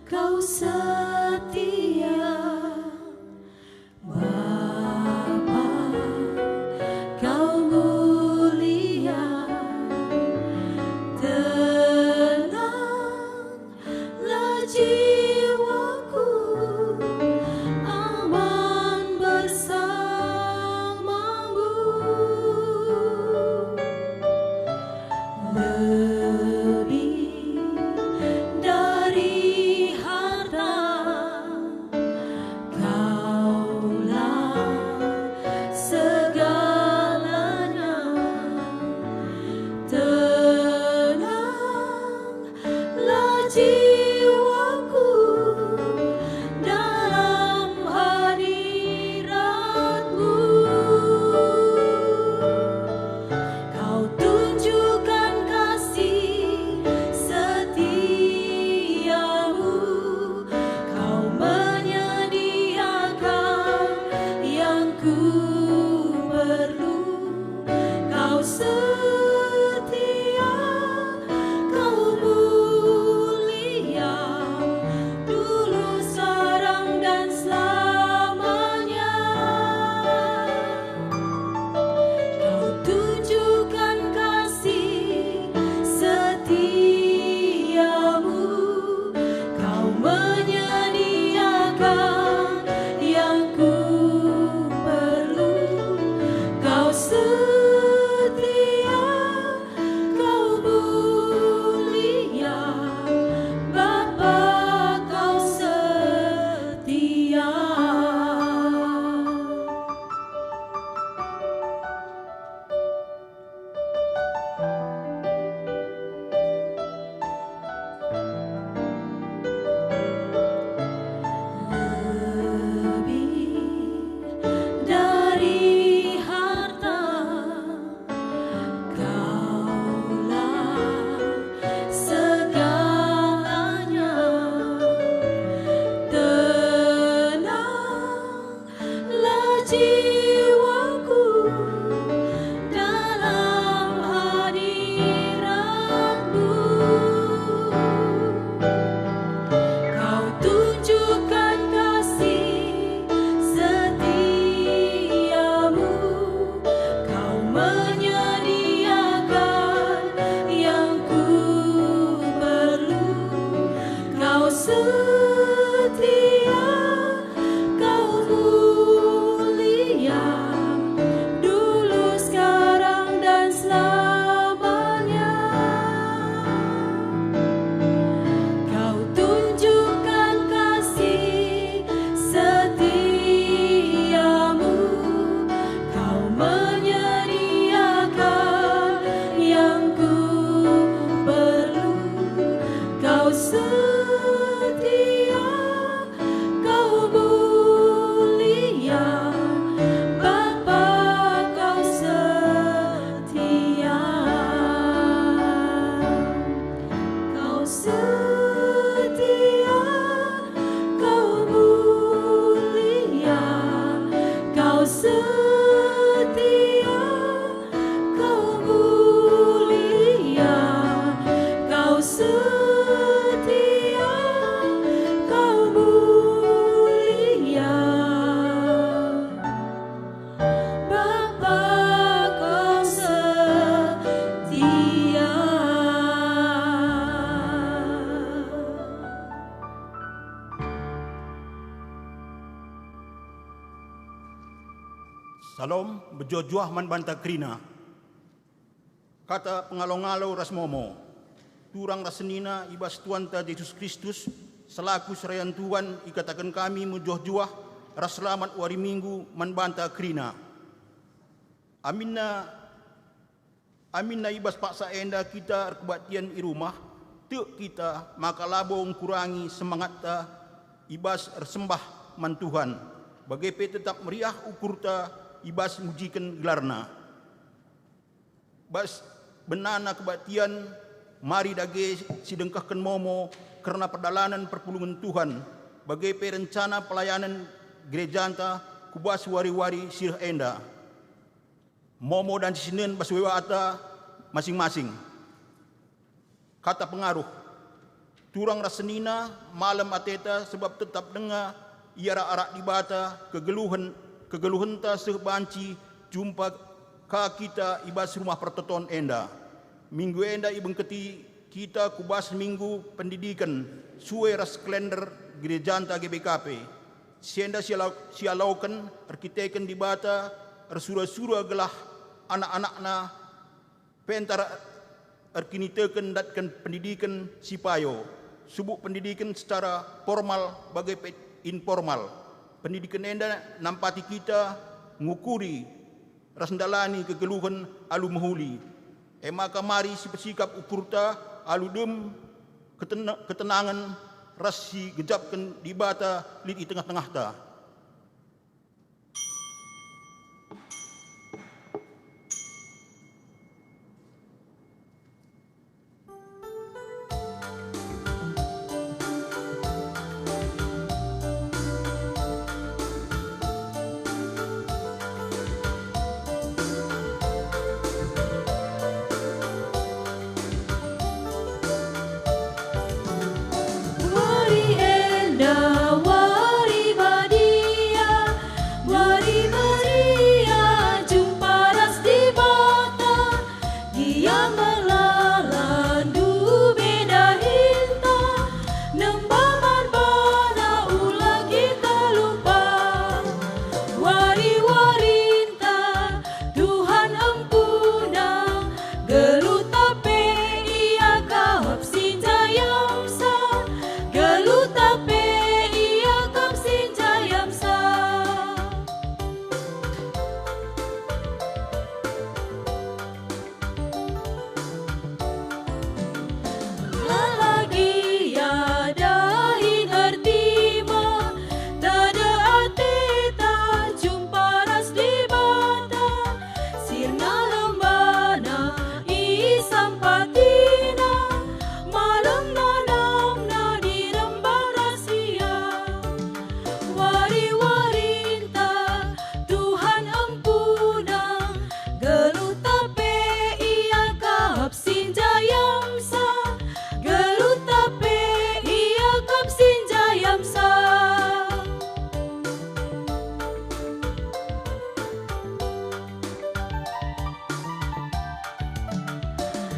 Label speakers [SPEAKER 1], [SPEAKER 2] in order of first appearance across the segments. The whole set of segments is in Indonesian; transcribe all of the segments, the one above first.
[SPEAKER 1] Kau setia, Bapa, Kau mulia, tenanglah jiwaku, aman bersamamu. Lebih dari jiwaku dalam hadirat-Mu. Kau tunjukkan kasih setiamu, Kau menyediakan yang ku perlu. Kau setia, Kau mulia, dulu, sekarang, dan selamanya. Kau tunjukkan kasih setiamu, Kau menyediakan yang ku perlu. Kau setia, Kau mulia, Bapa, Kau setia. Lebih dari harta, Kaulah segalanya. Tenanglah jiwaku dalam hadirat-Mu. Kau tunjukkan kasih setiamu, Kau menyediakan yang ku perlu. Kau setia, Kau mulia, dulu, sekarang, dan selamanya. Kau tunjukkan kasih setiamu, Kau menyediakan yang ku perlu. Kau setia, Kau mulia, Bapa, Kau setia. Kau setia, Kau mulia, Kau setia, Kau mulia, Kau setia, Kau mulia, Bapa, Kau setia.
[SPEAKER 2] Salam bejojuah man banta krina. Kata pengalong-along rasmomo. Turang rasenina ibas Tuanta Yesus Kristus selaku serayan Tuhan ikatakan kami mujoh-juah ras selamat wari minggu man banta krina. Aminna ibas paksa enda kita kebaktian i rumah tek kita maka labong kurangi semangat ta ibas sembah man Tuhan. Bagape tetap meriah ukurta ibas mujikan gelarna. Bas benana kebaktian mari dage sidengkahkan momo karena perdalanan perpulungan Tuhan. Bagape rencana pelayanan gereja anta kubas wari-wari sirah enda. Momo dan sinen baswewa ata masing-masing. Kata pengaruh. Turang rasenina malam ateta sebab tetap dengar iara arak di bata kegeluhan ta sebanci jumpa ka kita ibas rumah pertoton enda. Minggu enda ibengketi kita kubas minggu pendidikan suwe ras kalender gereja anta GBKP. Sienda sialaukan arkiteken di bata rasura-sura gelah anak-anakna pentara arkiniteken datkan pendidikan sipayo. Subuk pendidikan secara formal bagai informal. Pendidikan enda nampati kita ngukuri rasndalani kegeluhan alu mahuli. Maka mari sikap ukurta alu dem ketenangan rasi gejapkan di bata lid di tengah-tengah ta.
[SPEAKER 1] Wari enda, wari badia, wari beria, jumpa ras di bata. Dia melalandu beda hinta, nembaman bana ulah kita lupa. Wari warinta, Tuhan ampuna, gelut tape ia kahap sinjayamsa. Gelut tape ia kahap sinjayamsa. Lalagi ada hinartima, tada ateta jumpa ras di bata. Sirna lembana isampatina, malam nanamna di rembang rahasia. Wari warinta, Tuhan ampuna, gelut tape ia kahap sinjayamsa. Gelut tape ia kahap sinjayamsa.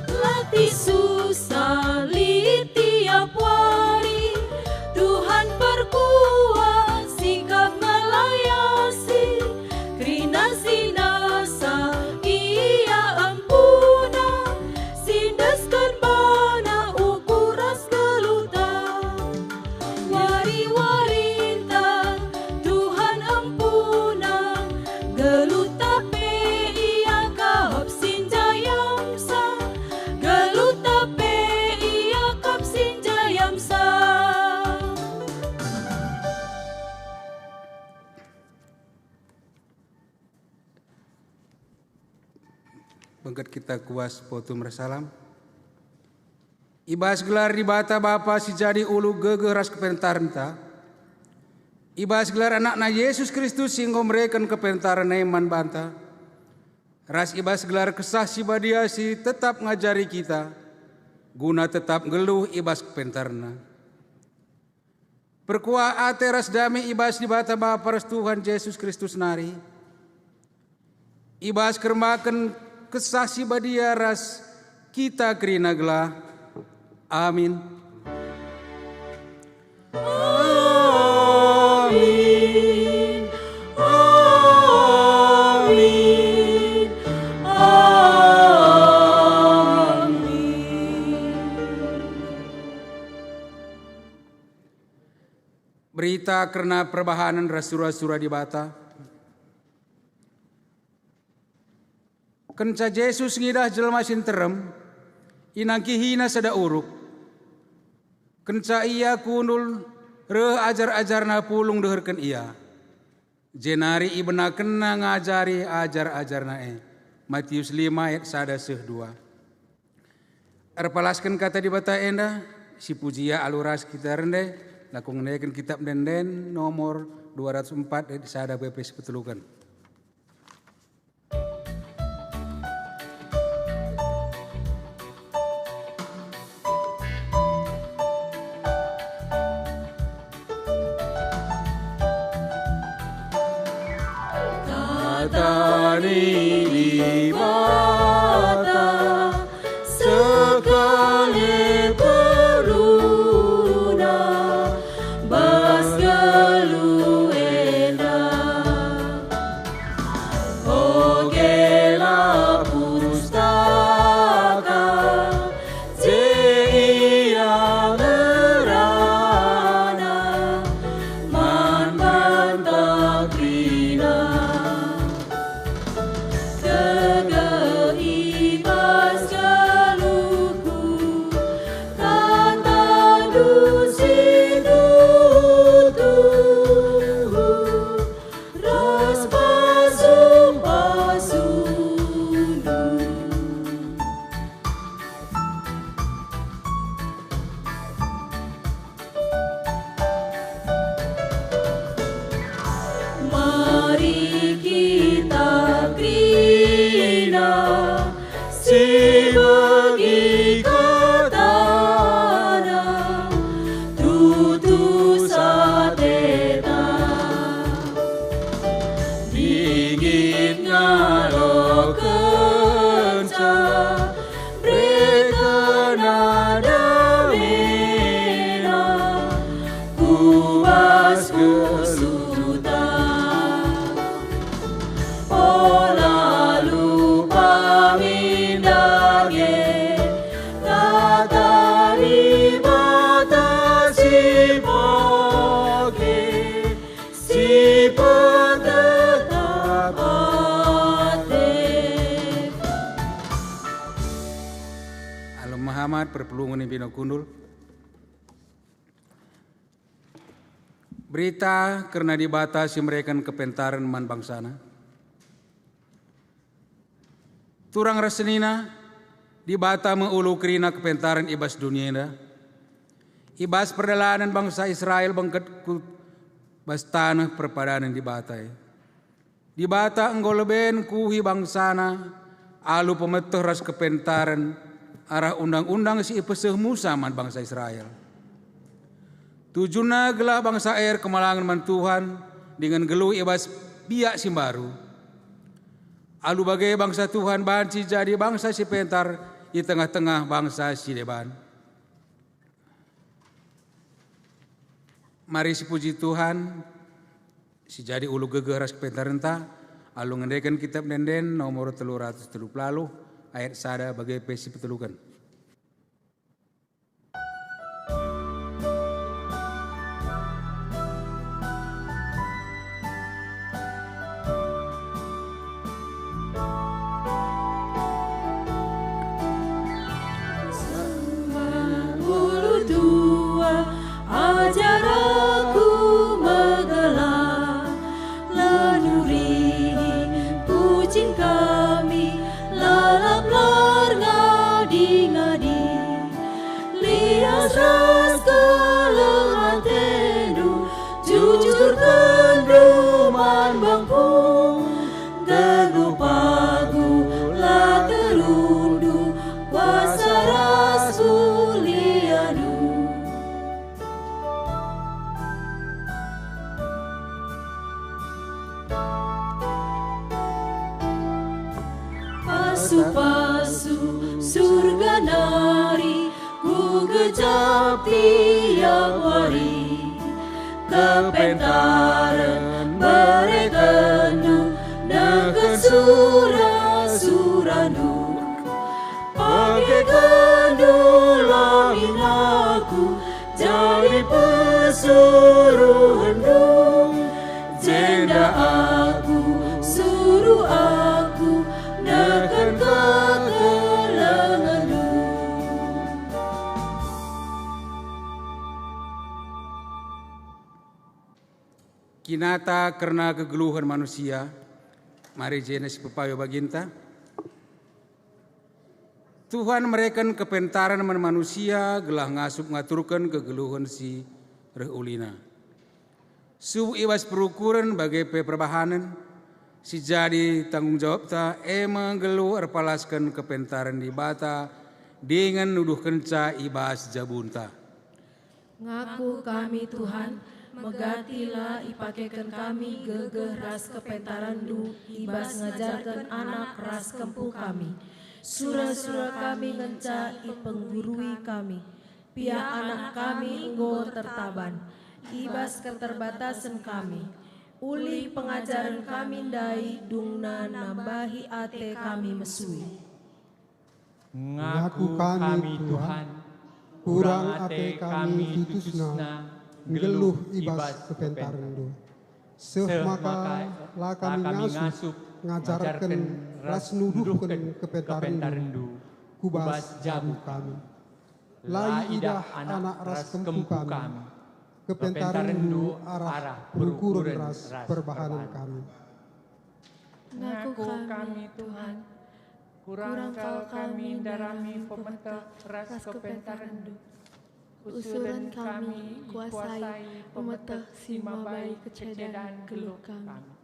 [SPEAKER 1] Latih susah li tiap wari, Tuhan perkuat sikap ngelayasi. Krina sinasa ia ampuna, sindaskan bana ukuras geluta. Wari warinta, Tuhan ampuna, gelut tape ia kahap sinjayamsa. Gelut tape ia kahap sinjayamsa.
[SPEAKER 3] Bangkat kita kuas potum rasalam. Ibas gelar di bata bapa si jadi ulu gege ras kepentarenta. Ibas gelar anakna Yesus Kristus singgo mereka kepentaran iman banta. Ras ibas gelar kesah si badia si tetap ngajari kita. Guna tetap geluh ibas kepentarna. Perkuah ate ras dami ibas di bata bapa ras Tuhan Yesus Kristus nari. Ibas kermakan kesah si badia ras kita kerina gelah. Amin.
[SPEAKER 1] Amin. Amin. Amin.
[SPEAKER 3] Berita karena perbahanan rasura-sura di bata. Kenca Yesus ngidah jelma sinterem, inangki hina sada uruk. Kenca ia kunul Re ajar-ajarna pulung deherkeun ia. Jenari ibena kena ngajari ajar-ajarna Matius 5 ayat 1-2. Arpalaskeun kata di bata enda si pujia aluras kita rende lakung nekeun kitab denden nomor 204 ayat 1 BP sepetulukan.
[SPEAKER 1] Tani di mata sekali peruna bas galu enda ogela pustaka zeia lerana man bantag rina Mari kita krina si bagi katana tutu sateta dingin ngalo kenca brekana damena kuas kesuta lalu pamindage natari mata si pake si pentetap hati.
[SPEAKER 3] Alum Muhammad perpelungan Bino Kundul. Berita karena dibatasi mereka kepentaran man bangsana. Turang rasenina dibata mengulu kerina kepentaran ibas dunia ibas perdalanan bangsa Israel bangket bas tanah perpadanan dibatai dibata enggoleben kuhi bangsana alu pemetuh ras kepentaran arah undang-undang si ipeseh Musa man bangsa Israel tujuna gelah bangsa air kemalangan man Tuhan dengan geluh ibas biak simbaru alu bagai bangsa Tuhan banci jadi bangsa si pentar di tengah-tengah bangsa si deban. Mari si puji Tuhan si jadi ulu gegeras pentar entah alu ngendekan kitab denden nomor 330 ayat 1 bagai pesi petelukan.
[SPEAKER 1] Ajar aku menggelar laduri kucing kami lalap lar ngadi-ngadi lias ras kelengatendu jujur kenduman bangku teguh pagu la terundu kuasa rasulianu. Pasu-pasu surga nari ku gejap tiap hari kepentaran berekendu neken surah-suranu pakai kendulah minaku jadi pesuruh hendung jenda aku suruh aku neken kekelengandu.
[SPEAKER 3] kinata karena kegeluhan manusia, mari jenis pepayo baginta. Tuhan mereken kepentaran manusia gelah ngasup ngaturkan kegeluhan si reulina. Subuh iwas perukuran bagai perbahanan, si jadi tanggung jawab ta menggelu erpalaskan kepentaran di bata dengan nuduh kenca ibas jabunta.
[SPEAKER 1] Ngaku kami Tuhan, megatilah ipakekan kami gegeh ras kepentaran du, ibas ngajarkan anak ras kempuh kami. Surah-surah kami ngenca ipenggurui kami, pia anak kami enggo tertaban, ibas keterbatasan kami. Uli pengajaran kami dai dungna nambahi ate kami mesui.
[SPEAKER 4] Ngaku kami Tuhan, kurang ate kami tutusna, ngeluh ibas kepentaran du. Maka lah kami ngasup, ngajarkan ras nuduhkan kepentaran du, kubas jabu kami. Lai idah anak ras kempu kami, kepentaran du arah berkurun ras perbahanan kami.
[SPEAKER 1] Ngaku kami Tuhan, kurang kau kami darami pemetah ras kepentaran du. Usulan kami kuasai pemetah si mabai kecedan geluh kami.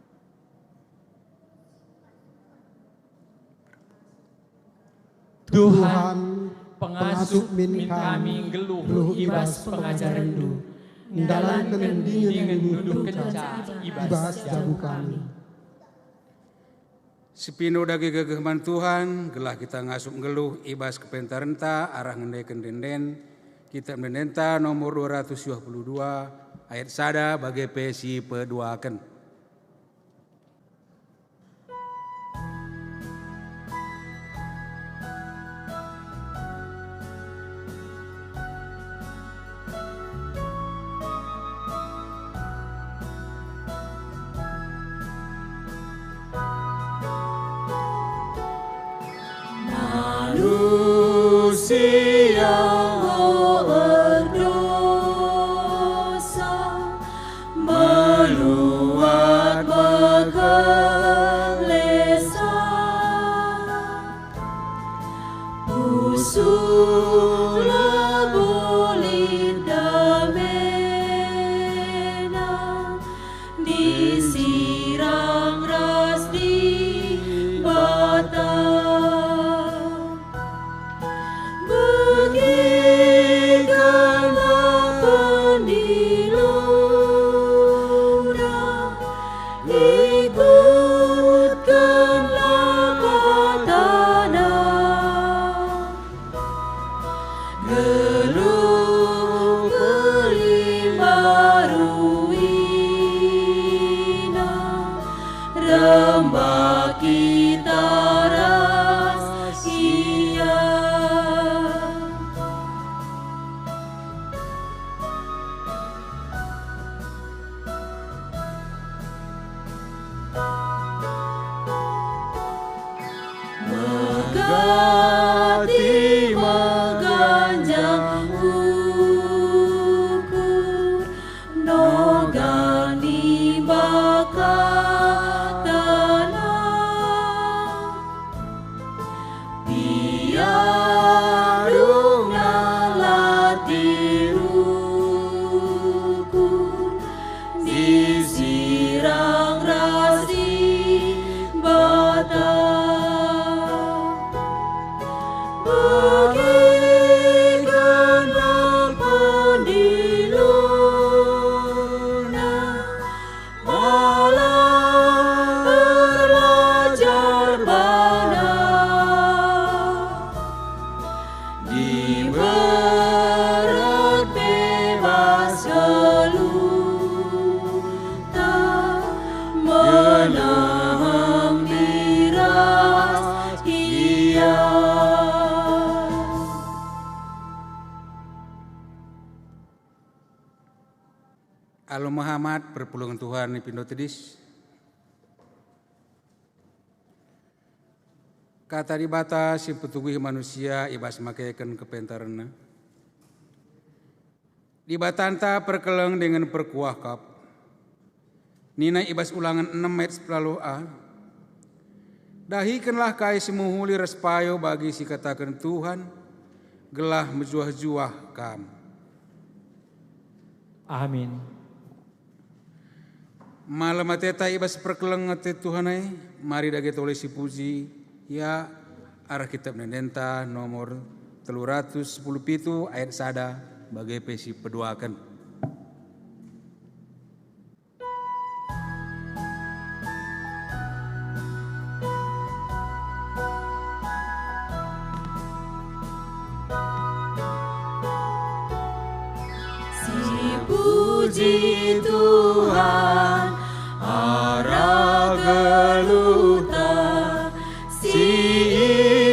[SPEAKER 4] Tuhan pengasup min kami geluh ibas pengajaran du, dalam kendingan nuduh kenca ibas jabu kami.
[SPEAKER 3] Sepino dagi gegeman Tuhan, gelah kita ngasup ngeluh ibas kepentaran ta arah ngendeken denden, kitab mendenta nomor 222 ayat sada bagai pesi peduakan. Alo Muhammad perpulungan Tuhan pindo tedis. Kata di bata si petuguh manusia ibas makaikan kepentaranna. Di batanta perkeleng dengan perkuah kap. Nina ibas ulangan 6 ayat 10a. Dahikanlah kai semuhuli respayo bagi si katakan Tuhan, gelah menjuah-juah kam.
[SPEAKER 5] Amin.
[SPEAKER 3] Malam ateta ibas perkeleng ate Tuhanai, mari dage toleh si puji, ya arah kitab nendenta nomor 317 ayat sada bagai pesi peduakan.
[SPEAKER 1] Puji Tuhan, arah geluta, si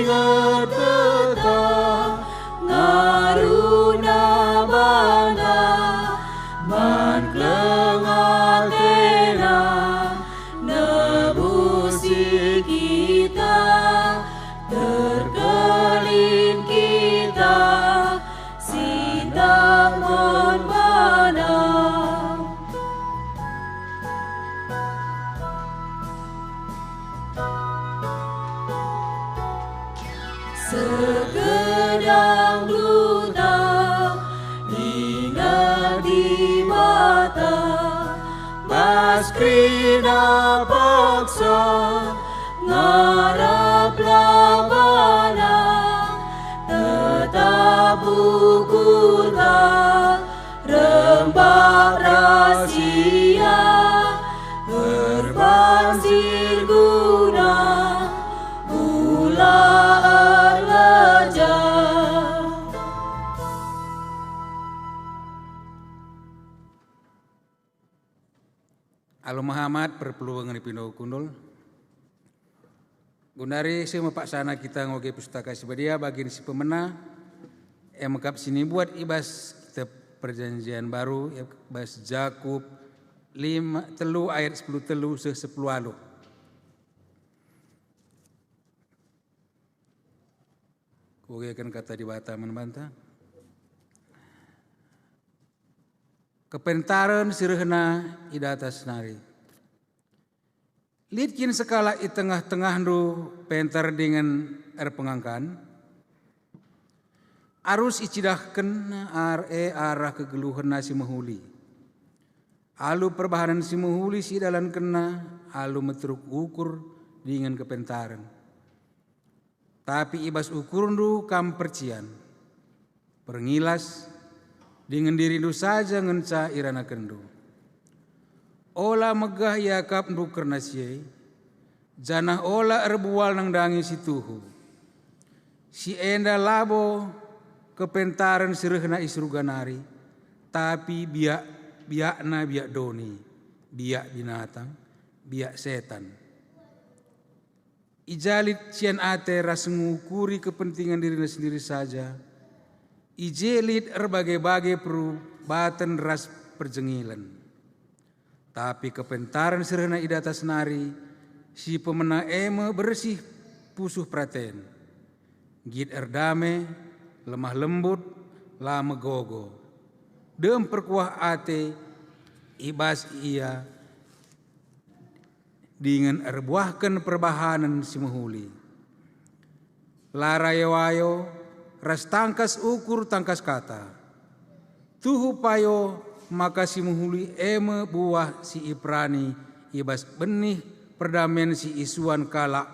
[SPEAKER 1] ingat tetap, ngaruna bana, man klengatena, nebusi kita, terkelin kita, sintang segedang duta ingat di mata, baskrina paksa ngarap labana, tetap bukuta rembak rahasia, berbansir guna
[SPEAKER 3] Alo Muhammad perpeluangan ipindau kundul. Gunari semua paksana kita ngoge pustaka sebadia bagian si pemena mengkap sini buat ibas kita perjanjian baru ibas Jakub 5 telu ayat 10 telu se 10 alu. Koge kan kata di bata membantah. Kepentaran sirhena idata senari. Litkin sekala i tengah-tengah ru pentar dengan pengangkan. Arus icidahkan arah kegeluhan nasi mahuli. Alu perbahanan si mahuli si dalam kena alu metruk ukur dengan kepentaran. Tapi ibas ukurun ru kam percian. Perngilas dengan diridu saja ngenca irana kendu. Ola megah yakap ndu kernasye, janah ola erbual nang dangi si tuhu. Si enda labo kepentaran sirehna isruganari, tapi biakna biak doni, biak binatang, biak setan. Ijalit cian ate ras ngukuri kepentingan dirinya sendiri saja. Ijelit berbagai-bagai perubatan ras perjengilan. Tapi kepentaran serena idata senari, si pemena eme bersih pusuh praten. Git erdame, lemah lembut, lama gogo. Dem perkuah ate, ibas ia, dengan erbuahkan perbahanan si mahuli. Larayawayo, ras tangkas ukur tangkas kata. Tuhu payo maka si muhuli eme buah si Iprani ibas benih perdamen si isuan kala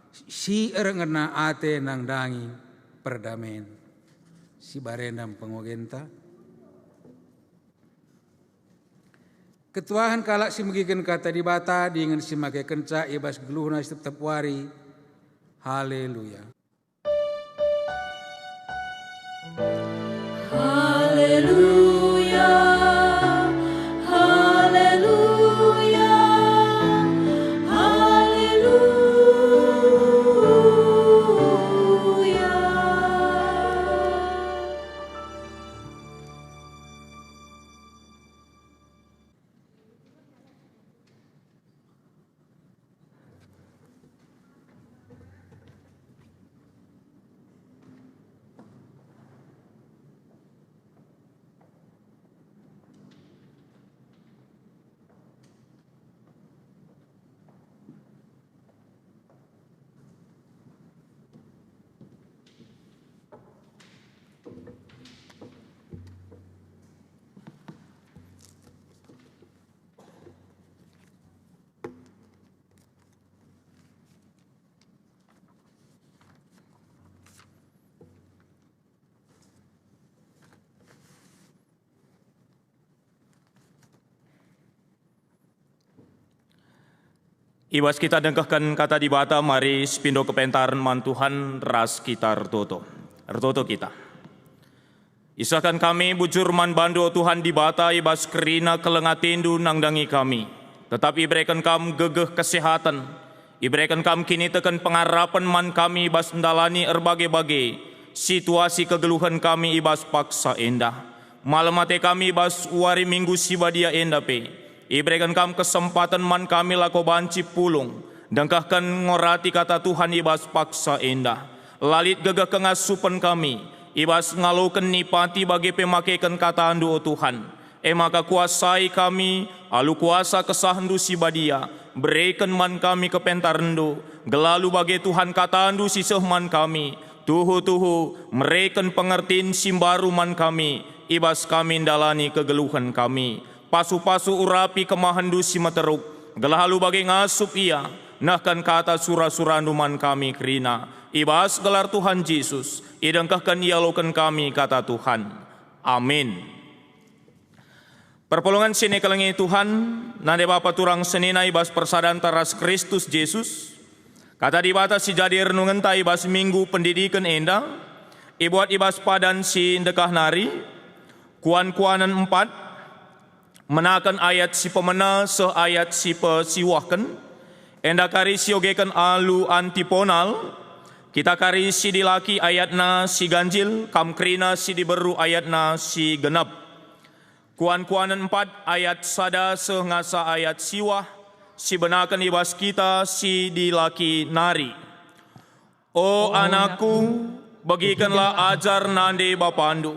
[SPEAKER 3] si erengena ate nang dangi perdamen. Si barendam pengogenta. Ketuahan kalak si megigen kata di bata dengan si make kenca ibas geluhna tetap wari. Haleluya.
[SPEAKER 1] Haleluya, haleluya, haleluya.
[SPEAKER 5] Ibas kita dengkahkan kata di bata, mari sepindo kepentaran man Tuhan ras kita ertoto kita. Isahkan kami bujur man bandu Tuhan di bata, ibas kerina kelengatindu nangdangi kami. Tetapi iberikan kam gegeh kesehatan, iberikan kam kini tekan pengarapan man kami ibas mendalani erbagai-bagai situasi kegeluhan kami ibas paksa endah. Malam mate kami ibas wari minggu sibadia endah pe. Iberikan kam kesempatan man kami lako banci pulung, dengkahkan ngorati kata Tuhan ibas paksa endah. Lalit gegah kengasupan kami, ibas ngalukan nipati bagi pemakaikan kata andu o Tuhan. Maka kuasai kami, alu kuasa kesahandu sibadia, berikan man kami kepentarandu, gelalu bagi Tuhan kata andu siseh man kami, tuhu mereken pengertiin simbaru man kami, ibas kami ndalani kegeluhan kami. Pasu-pasu urapi kemahandu si materuk, gelalu bagi ngasup ia, nahkan kata surah-surah man kami kerina, ibas gelar Tuhan Yesus, idengkahkan ialokan kami kata Tuhan. Amin. Perpolongan sini kelengi Tuhan, nade Bapa turang senina ibas persadan taras Kristus Yesus, kata di batas si jadi renungan ta ibas minggu pendidikan endah, ibuat ibas padan si dekah nari, kuan-kuanan 4, menakan ayat si pemena seayat si pesiwahkan, enda kari si ogekan alu antiponal, kita kari si dilaki ayatna si ganjil, kamkrina si diberu ayatna si genap. Kuan-kuanan 4 ayat sada sengasa ayat siwah, si benakan ibas kita si dilaki nari. O anakku, bagikanlah ajar nande bapandu,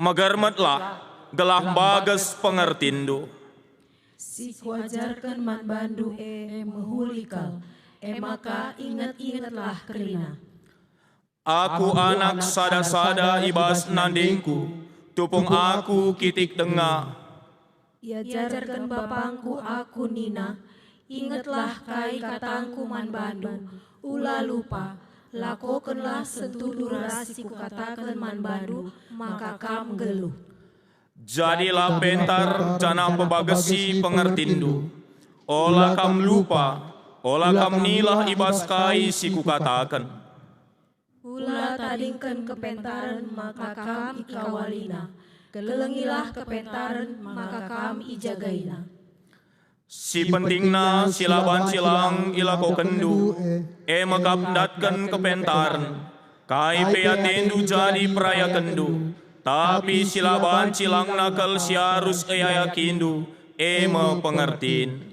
[SPEAKER 5] magarmetlah, gelah bagas pengertindo.
[SPEAKER 1] Si kuajarkan man bandu mehulikal, maka ingat-ingatlah kerina.
[SPEAKER 5] Aku anak sada-sada ibas nandingku, tupung aku kitik dengar.
[SPEAKER 1] Iajarkan bapangku aku nina, ingatlah kai katangku man bandu, ulah lupa, lakokanlah sentudurasi ku katakan man bandu, maka kam geluh.
[SPEAKER 5] Jadilah pentar jana pebagasi pengertindu, olah kam lupa, olah kam nilah ibas kai si ku katakan.
[SPEAKER 1] Ulah tadingkan kepentaran maka kam ikawalina, kelengilah kepentaran maka kam ijagaina.
[SPEAKER 5] Si pentingna silaban silang ilako kendu, makap datkan kepentaran, kai peatendu jadi peraya kendu, tapi silaban silang nakal siarus yakindu, pengertiin.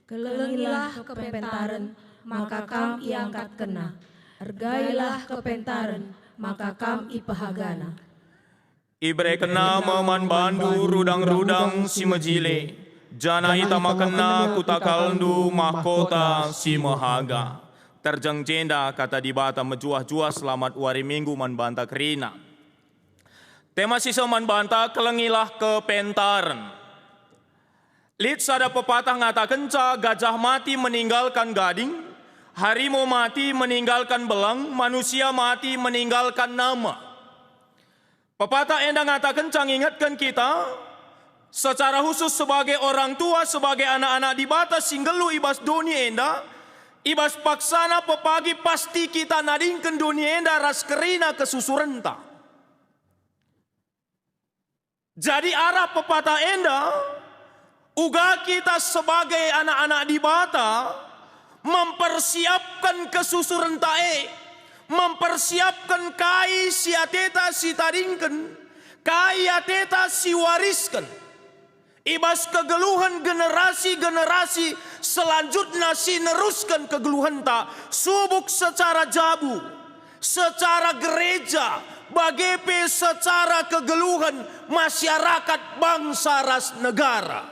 [SPEAKER 1] Kelengilah kepentaran maka kam iangkat kena, ergailah kepentaran maka kam ipahagana.
[SPEAKER 5] Ibre kena meman bandu rudang-rudang si mejile, jana itama kena kutakalndu mahkota si mahaga. Terjang jenda kata di bata mejuah-juah selamat wari minggu man banta kerina. Tema sisa man banta kelengilah kepentaran. Lid sada pepatah ngata kenca, gajah mati meninggalkan gading, harimau mati meninggalkan belang, manusia mati meninggalkan nama. Pepatah enda ngata kencang ingatkan kita, secara khusus sebagai orang tua, sebagai anak-anak di batas singgelu ibas dunia enda, ibas paksana pepagi pasti kita nadingkan dunia enda ras kerina kesusurenta. Jadi arah pepatah enda, uga kita sebagai anak-anak di bata, mempersiapkan kesusurentae, mempersiapkan kai si ateta si taringken, kai ateta si wariskan. Ibas kegeluhan generasi-generasi selanjutnya si neruskan kegeluhan ta, subuk secara jabu, secara gereja, bagepe secara kegeluhan masyarakat bangsa ras negara.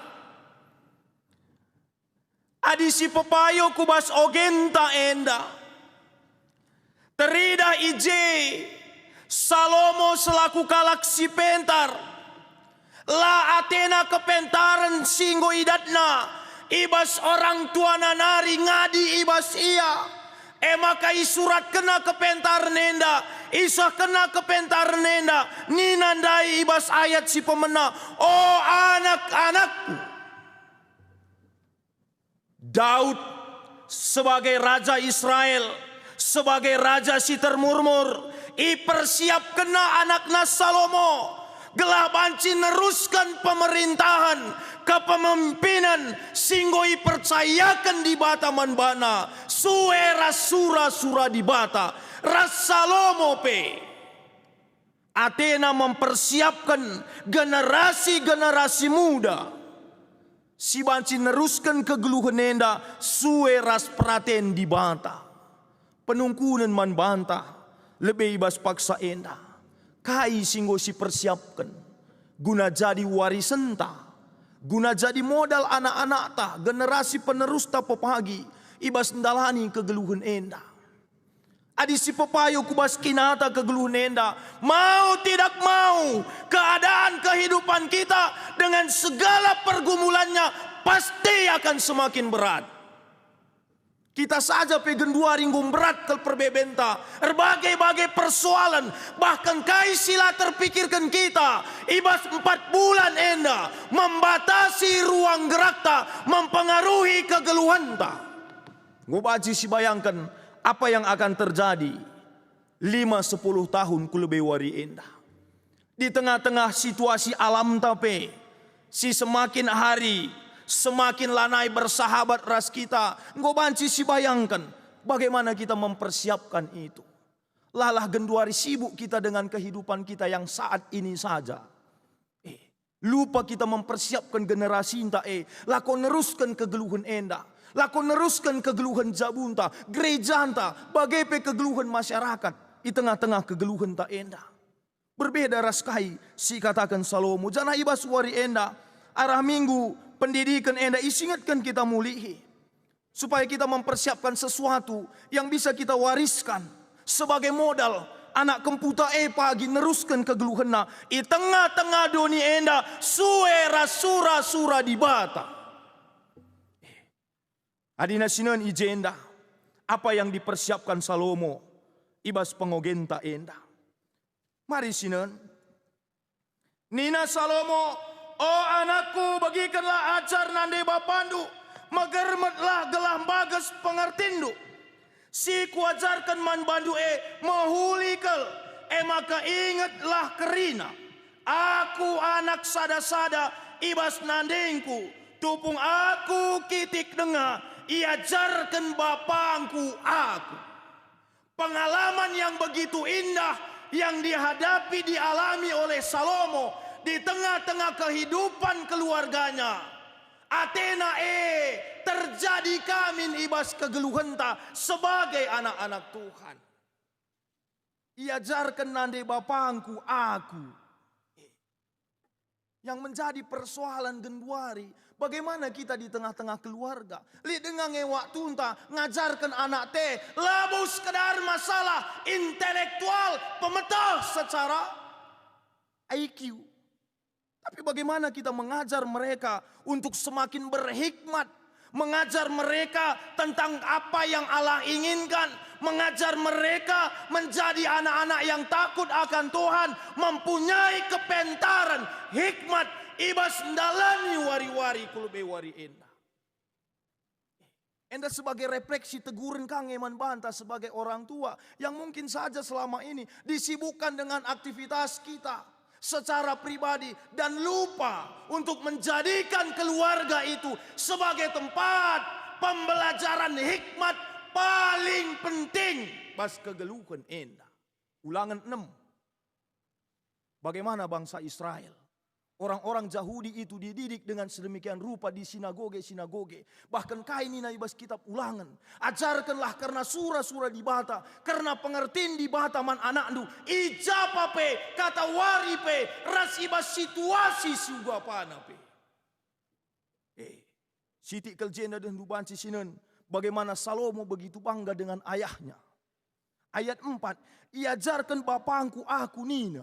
[SPEAKER 5] Adisi pepayo kubas ogenta enda. Terida ije Salomo selaku kalak si pentar. La Athena kepentaran singgo idatna. Ibas orang tua nanari ngadi ibas ia. Maka surat kena kepentaran enda. Isah kena kepentaran enda. Ninandai ibas ayat si pemena. Oh anak-anakku. Daud sebagai Raja Israel, sebagai Raja si termurmur, persiap kena anakna Salomo, gelah banci neruskan pemerintahan, kepemimpinan, singgo percayakan di bata manbana, suera sura di bata, ras Salomo pe. Athena mempersiapkan generasi-generasi muda. Si banci neruskan kegeluhan enda sueras praten di banta. Penungkunan man banta lebih ibas paksa enda. Kai singgo si persiapkan guna jadi warisan ta, guna jadi modal anak-anak ta, generasi penerus ta pepagi ibas ndalani kegeluhan enda. Adi si pepayo kubas kinata kegeluhan enda, mau tidak mau keadaan kehidupan kita dengan segala pergumulannya pasti akan semakin berat. Kita saja pegen dua ringgum berat ke perbebenta, berbagai-bagai persoalan, bahkan kaisila terpikirkan kita, ibas 4 bulan enda, membatasi ruang gerakta, mempengaruhi kegeluhan ta. Ngobaji si bayangkan, apa yang akan terjadi 5-10 tahun kulebe wari enda. Di tengah-tengah situasi alam tape, si semakin hari semakin lanai bersahabat ras kita. Engkau banci si bayangkan bagaimana kita mempersiapkan itu. Lalah genduari sibuk kita dengan kehidupan kita yang saat ini saja. Lupa kita mempersiapkan generasi inta lako neruskan kegeluhan enda. Lako neruskan kegeluhan jabunta, gereja anta, bagai kegeluhan masyarakat di tengah-tengah kegeluhan ta enda. Berbeda raskai si katakan Salomo, jana ibas wari enda, arah minggu pendidikan enda isingatkan kita mulihi. Supaya kita mempersiapkan sesuatu yang bisa kita wariskan sebagai modal. Anak kemputa pagi neruskan kegeluhan na, di tengah-tengah dunia enda, suera sura di bata. Adina sinan ijenda, apa yang dipersiapkan Salomo, ibas pengogenta enda. Mari sinan, Nina Salomo, oh anakku bagikanlah ajar nande bapandu, magermetlah gelah bagas pengertindu. Si kuajarkan man bandu mahulikal, maka ingatlah kerina. Aku anak sada-sada, ibas nandengku, tupung aku kitik dengar. Iajarkan bapangku aku. Pengalaman yang begitu indah yang dihadapi dialami oleh Salomo di tengah-tengah kehidupan keluarganya. Athena terjadi kami ibas kegeluhan ta sebagai anak-anak Tuhan. Iajarkan nande bapangku aku. Yang menjadi persoalan genduari, bagaimana kita di tengah-tengah keluarga. Li dengan waktu unta ngajarkan anak labu sekedar masalah intelektual, pemetah secara IQ. Tapi bagaimana kita mengajar mereka untuk semakin berhikmat, mengajar mereka tentang apa yang Allah inginkan, mengajar mereka menjadi anak-anak yang takut akan Tuhan, mempunyai kepentaran, hikmat, ibas ndalani wari-wari kulube wari enda. Enda sebagai refleksi teguran kang eman banta sebagai orang tua yang mungkin saja selama ini disibukkan dengan aktivitas kita secara pribadi dan lupa untuk menjadikan keluarga itu sebagai tempat pembelajaran hikmat paling penting bas kegeluhan enda. Ulangan 6. Bagaimana bangsa Israel, orang-orang Yahudi itu dididik dengan sedemikian rupa di sinagoge. Bahkan kaini na ibas kitab Ulangan. Ajarkanlah karena surah-surah di bata, karena pengertian di bata man anaknu. Ijapa pe, kata wari pe, ras ibas situasi suga pana pe. Siti keljenda dan dubanci sinan. Bagaimana Salomo begitu bangga dengan ayahnya. Ayat 4. Iajarkan bapangku aku Nina.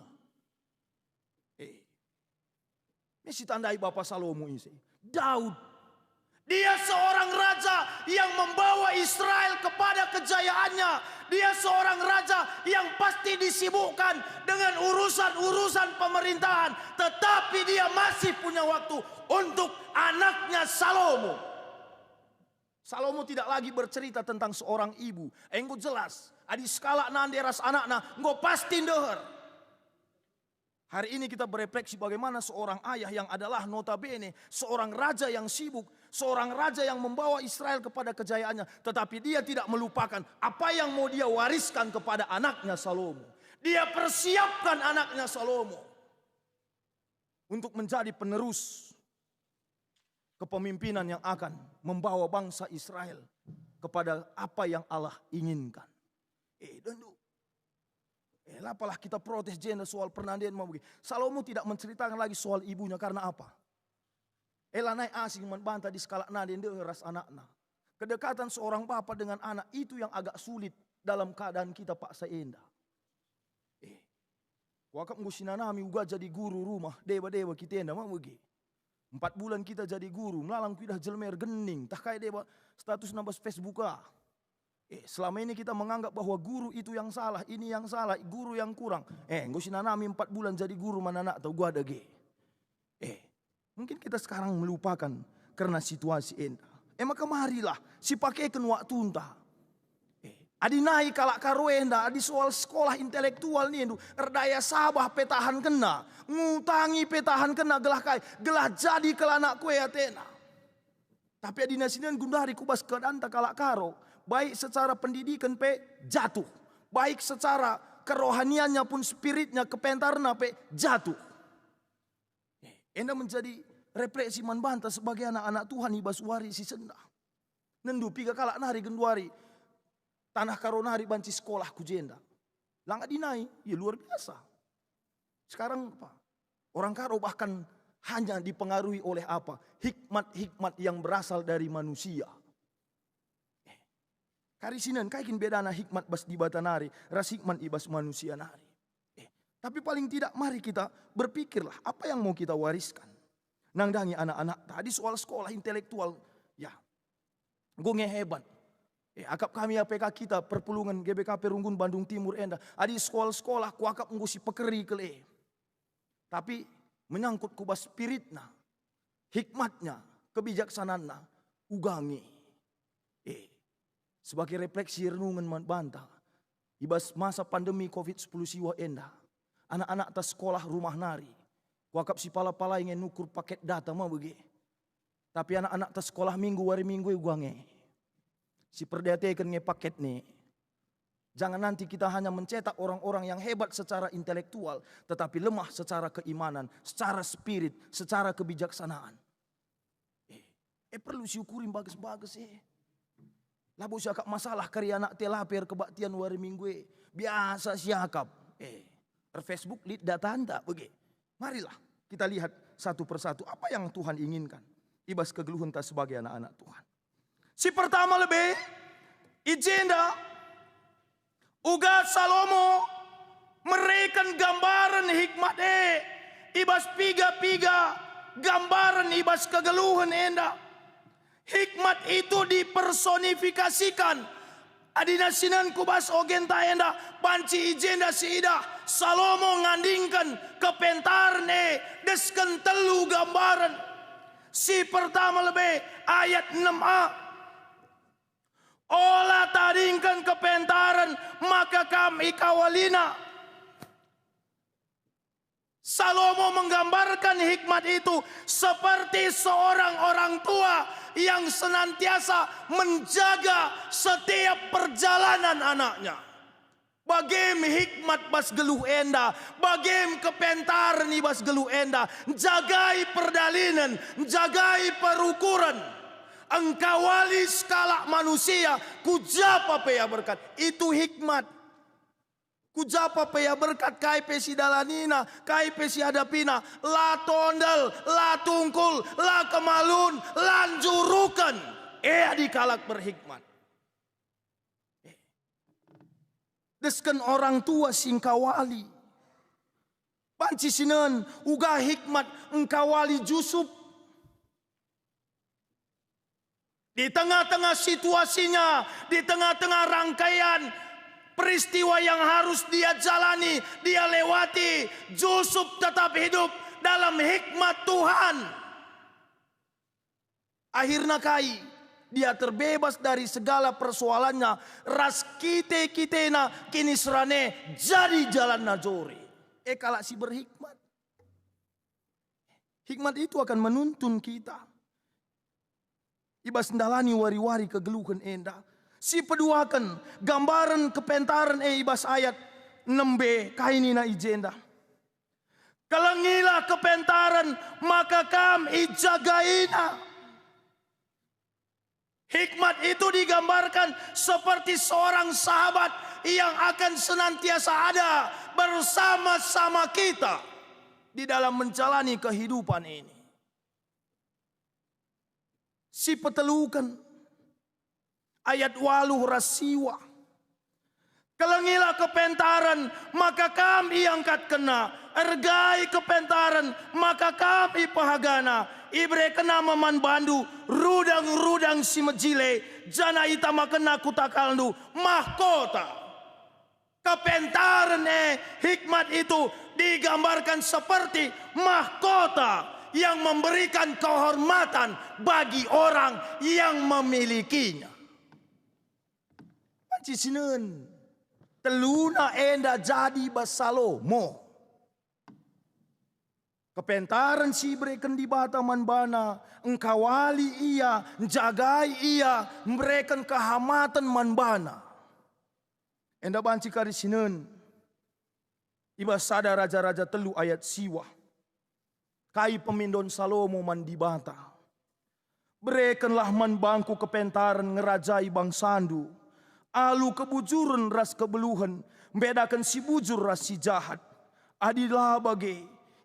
[SPEAKER 5] Mesti tandai Bapak Salomo ini. Daud. Dia seorang raja yang membawa Israel kepada kejayaannya. Dia seorang raja yang pasti disibukkan dengan urusan-urusan pemerintahan. Tetapi dia masih punya waktu untuk anaknya Salomo.
[SPEAKER 6] Salomo tidak lagi bercerita tentang seorang ibu. Engko jelas, adi skala nanderas anakna, engko pasti ndeher. Hari ini kita berefleksi bagaimana seorang ayah yang adalah notabene seorang raja yang sibuk, seorang raja yang membawa Israel kepada kejayaannya, tetapi dia tidak melupakan apa yang mau dia wariskan kepada anaknya Salomo. Dia persiapkan anaknya Salomo untuk menjadi penerus kepemimpinan yang akan membawa bangsa Israel kepada apa yang Allah inginkan. Apalah kita protes jenda soal pernandian mau begini. Salomo tidak menceritakan lagi soal ibunya karena apa? Naik asing membantah di skala nadien deras anaknya. Kedekatan seorang bapak dengan anak itu yang agak sulit dalam keadaan kita Pak Saenda. Wakap ngusinanami uga jadi guru rumah, deba-deba kita enda mau begini. 4 bulan kita jadi guru, melalang kita jelmer gening, tak kayak deba status nambah Facebook selama ini kita menganggap bahwa guru itu yang salah, ini yang salah, guru yang kurang. Ngusinanami 4 bulan jadi guru mana nak tahu gua ada mungkin kita sekarang melupakan karena situasi enda. Maka marilah si pakaikan waktu entah. Adi naik kalak karuenda, adi soal sekolah intelektual nih, erdaya sabah petahan kena, ngutangi petahan kena gelah jadi kelana kue atena. Tapi adi nasinan gundari kubas kedanta kalak karo, baik secara pendidikan jatuh, baik secara kerohaniannya pun spiritnya kepentarna jatuh. Enda menjadi refleksi manbanta sebagai anak-anak Tuhan ibas wari si senda. Nendu piga kalak nari genduari. Tanah karonari banci sekolah kujenda. Langga dinai, ya luar biasa. Sekarang apa? Orang karo bahkan hanya dipengaruhi oleh apa? Hikmat-hikmat yang berasal dari manusia. Karisinan kaikin bedana hikmat bas di batanari, ras hikmat ibas manusia nari. Tapi paling tidak mari kita berpikirlah apa yang mau kita wariskan. Nangdangi anak-anak tadi soal sekolah intelektual, ya, gue hebat. Akap kami APK kita perpulungan GBKP Runggun Bandung Timur enda. Adi sekolah-sekolah ku akap ngusi pekeri kele. Tapi menyangkut kubas spiritna, hikmatnya, kebijaksanaanna, ugangi. Sebagai refleksi renungan bantah. Ibas masa pandemi COVID-10 siwa enda. Anak-anak tas sekolah rumah nari. Ku akap si pala-pala ingin nukur paket data mau begi. Tapi anak-anak tas sekolah minggu wari minggu ugangi. Si perdayakan paket nih. Jangan nanti kita hanya mencetak orang-orang yang hebat secara intelektual. Tetapi lemah secara keimanan, secara spirit, secara kebijaksanaan. Perlu syukurin bagus-bagus Labu siakap masalah karya anak telaper kebaktian wari minggu biasa siakap. Facebook lihat data anda bagi. Marilah kita lihat satu persatu apa yang Tuhan inginkan. Ibas kegeluhan tak sebagai anak-anak Tuhan. Si pertama lebih ijenda uga Salomo mereken gambaran hikmat ibas piga-piga gambaran ibas kegeluhan enda. Hikmat itu dipersonifikasikan. Adinasinan kubas ogenta enda panci ijenda siidah Salomo ngandingkan kepentaran desken telu gambaran. Si pertama lebih ayat 6a. Olah tadingkan kepentaran maka kami kawalina. Salomo menggambarkan hikmat itu seperti seorang orang tua yang senantiasa menjaga setiap perjalanan anaknya. Bagem hikmat bas geluh enda, bagem kepentaran bas geluh enda, jagai perdalinan, jagai perukuran. Engkau wali skala manusia, kujapa pea berkat. Itu hikmat. Kujapa pea berkat kai pesi dalanina, kai pesi hadapina. La tondel, la tungkul, la kemalun, lanjurukan. Dikalak berhikmat. Desken orang tua singkawali. Panci sinan, uga hikmat engkawali Jusuf. Di tengah-tengah situasinya, di tengah-tengah rangkaian peristiwa yang harus dia jalani, dia lewati, Yusuf tetap hidup dalam hikmat Tuhan. Akhirnya Dia terbebas dari segala persoalannya. Ras kitena kini serane jadi jalan najore. Kalau si berhikmat. Hikmat itu akan menuntun kita. Ibas ndalani wari-wari kegeluhan enda. Si peduakan gambaran kepentaran ibas ayat 6b kainina ijenda. Kalangilah kepentaran maka kam ijagaina. Hikmat itu digambarkan seperti seorang sahabat yang akan senantiasa ada bersama-sama kita di dalam menjalani kehidupan ini. Si petelukan ayat 8 rasiwa. Kelengilah kepentaran maka kami angkat kena. Ergai kepentaran maka kami pahagana. Ibre kena meman bandu. Rudang-rudang si mejile. Jana itama kena kutakaldu. Mahkota. Kepentaran hikmat itu digambarkan seperti mahkota yang memberikan kehormatan bagi orang yang memilikinya. Panci sinen teluna enda jadi basalomo. Kepentaran si breken di bataman bana, engkawali ia, jagai ia, memberikan kehamatan man bana. Enda banci kari sinen, iba sada raja-raja telu ayat siwa. Kai pemindon Salomo man di bata. Berekenlah man bangku kepentaran ngerajai bang sandu. Alu kebujuran ras kebeluhan, bedakan si bujur ras si jahat. Adilah bagai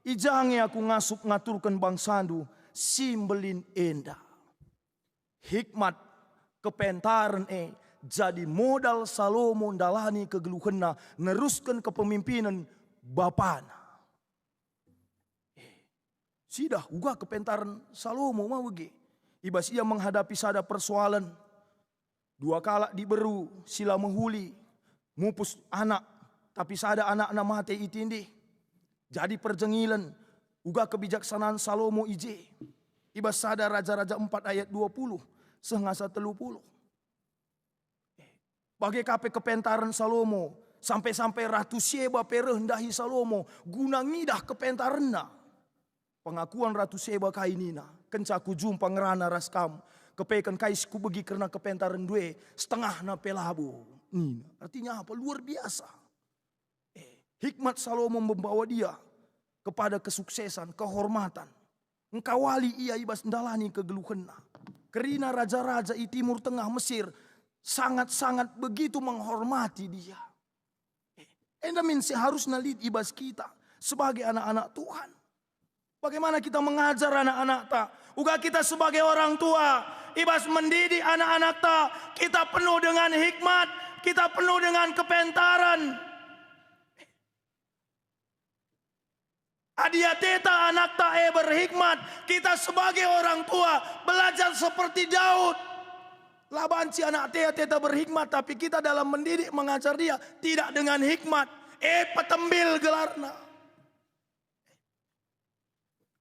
[SPEAKER 6] ijange aku ngasup ngaturkan bang sandu, simbelin enda. Hikmat kepentaran jadi modal Salomo dalani kegeluhanna, neruskan kepemimpinan bapana. Sidah uga kepentaran Salomo mau bagi. Ibas ia menghadapi sada persoalan. 2 kala diberu sila menghuli. Mupus anak. Tapi sada anak na mate itindi. Jadi perjengilan. Uga kebijaksanaan Salomo ije. Ibas sada raja-raja 4 ayat 20. Sengasa 30. Bagai kape kepentaran Salomo. Sampai-sampai Ratu Sheba perendahi Salomo. Guna ngidah kepentaranna. Pengakuan Ratu Sheba kainina. Kencaku jumpa ngerana raskam. Kepekan kaisku begi karena kepentaran due. Setengah na pelabu. Artinya apa? Luar biasa. Hikmat Salomo membawa dia kepada kesuksesan, kehormatan. Engkawali ia ibas ndalani kegeluhanna. Kerina raja-raja di Timur Tengah Mesir. Sangat-sangat begitu menghormati dia. Endamin seharusnya lid ibas kita. Sebagai anak-anak Tuhan. Bagaimana kita mengajar anak-anak tak? Uga kita sebagai orang tua, ibas mendidik anak-anak tak. Kita penuh dengan hikmat, kita penuh dengan kepentaran. Adia teta anak tak berhikmat. Kita sebagai orang tua belajar seperti Daud. Labanci anak teta berhikmat, tapi kita dalam mendidik mengajar dia tidak dengan hikmat. Petembil gelarna.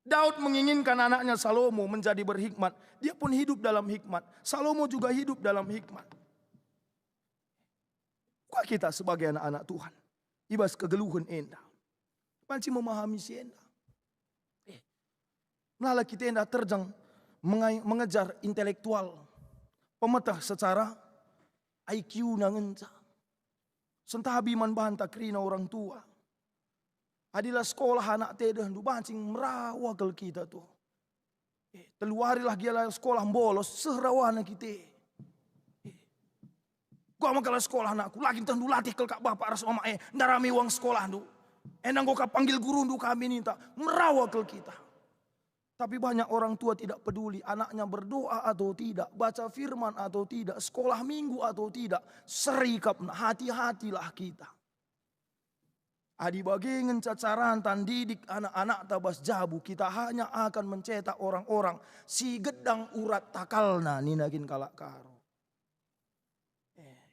[SPEAKER 6] Daud menginginkan anaknya Salomo menjadi berhikmat. Dia pun hidup dalam hikmat. Salomo juga hidup dalam hikmat. Kok kita sebagai anak-anak Tuhan. Ibas kegeluhan enda. Panci memahami si enda. Melala kita enda terjang mengejar intelektual. Pemetah secara IQ nangenca. Sentabi man banta kerina orang tua. Adilah sekolah anak teda du bancing merawakal kita tuh. Teluarilah giala sekolah bolos sehrawana kita. Gua makalah sekolah anakku lagi tentu latih kel kak bapak ras mama ndarami uang sekolah du. Endang gua panggil guru du kami ninta merawakal kita. Tapi banyak orang tua tidak peduli anaknya berdoa atau tidak, baca firman atau tidak, sekolah minggu atau tidak, serikap hati-hatilah kita. Adi bagengan cacaran tandidik anak-anak tabas jabu. Kita hanya akan mencetak orang-orang si gedang urat takalna ninagin kalak karo.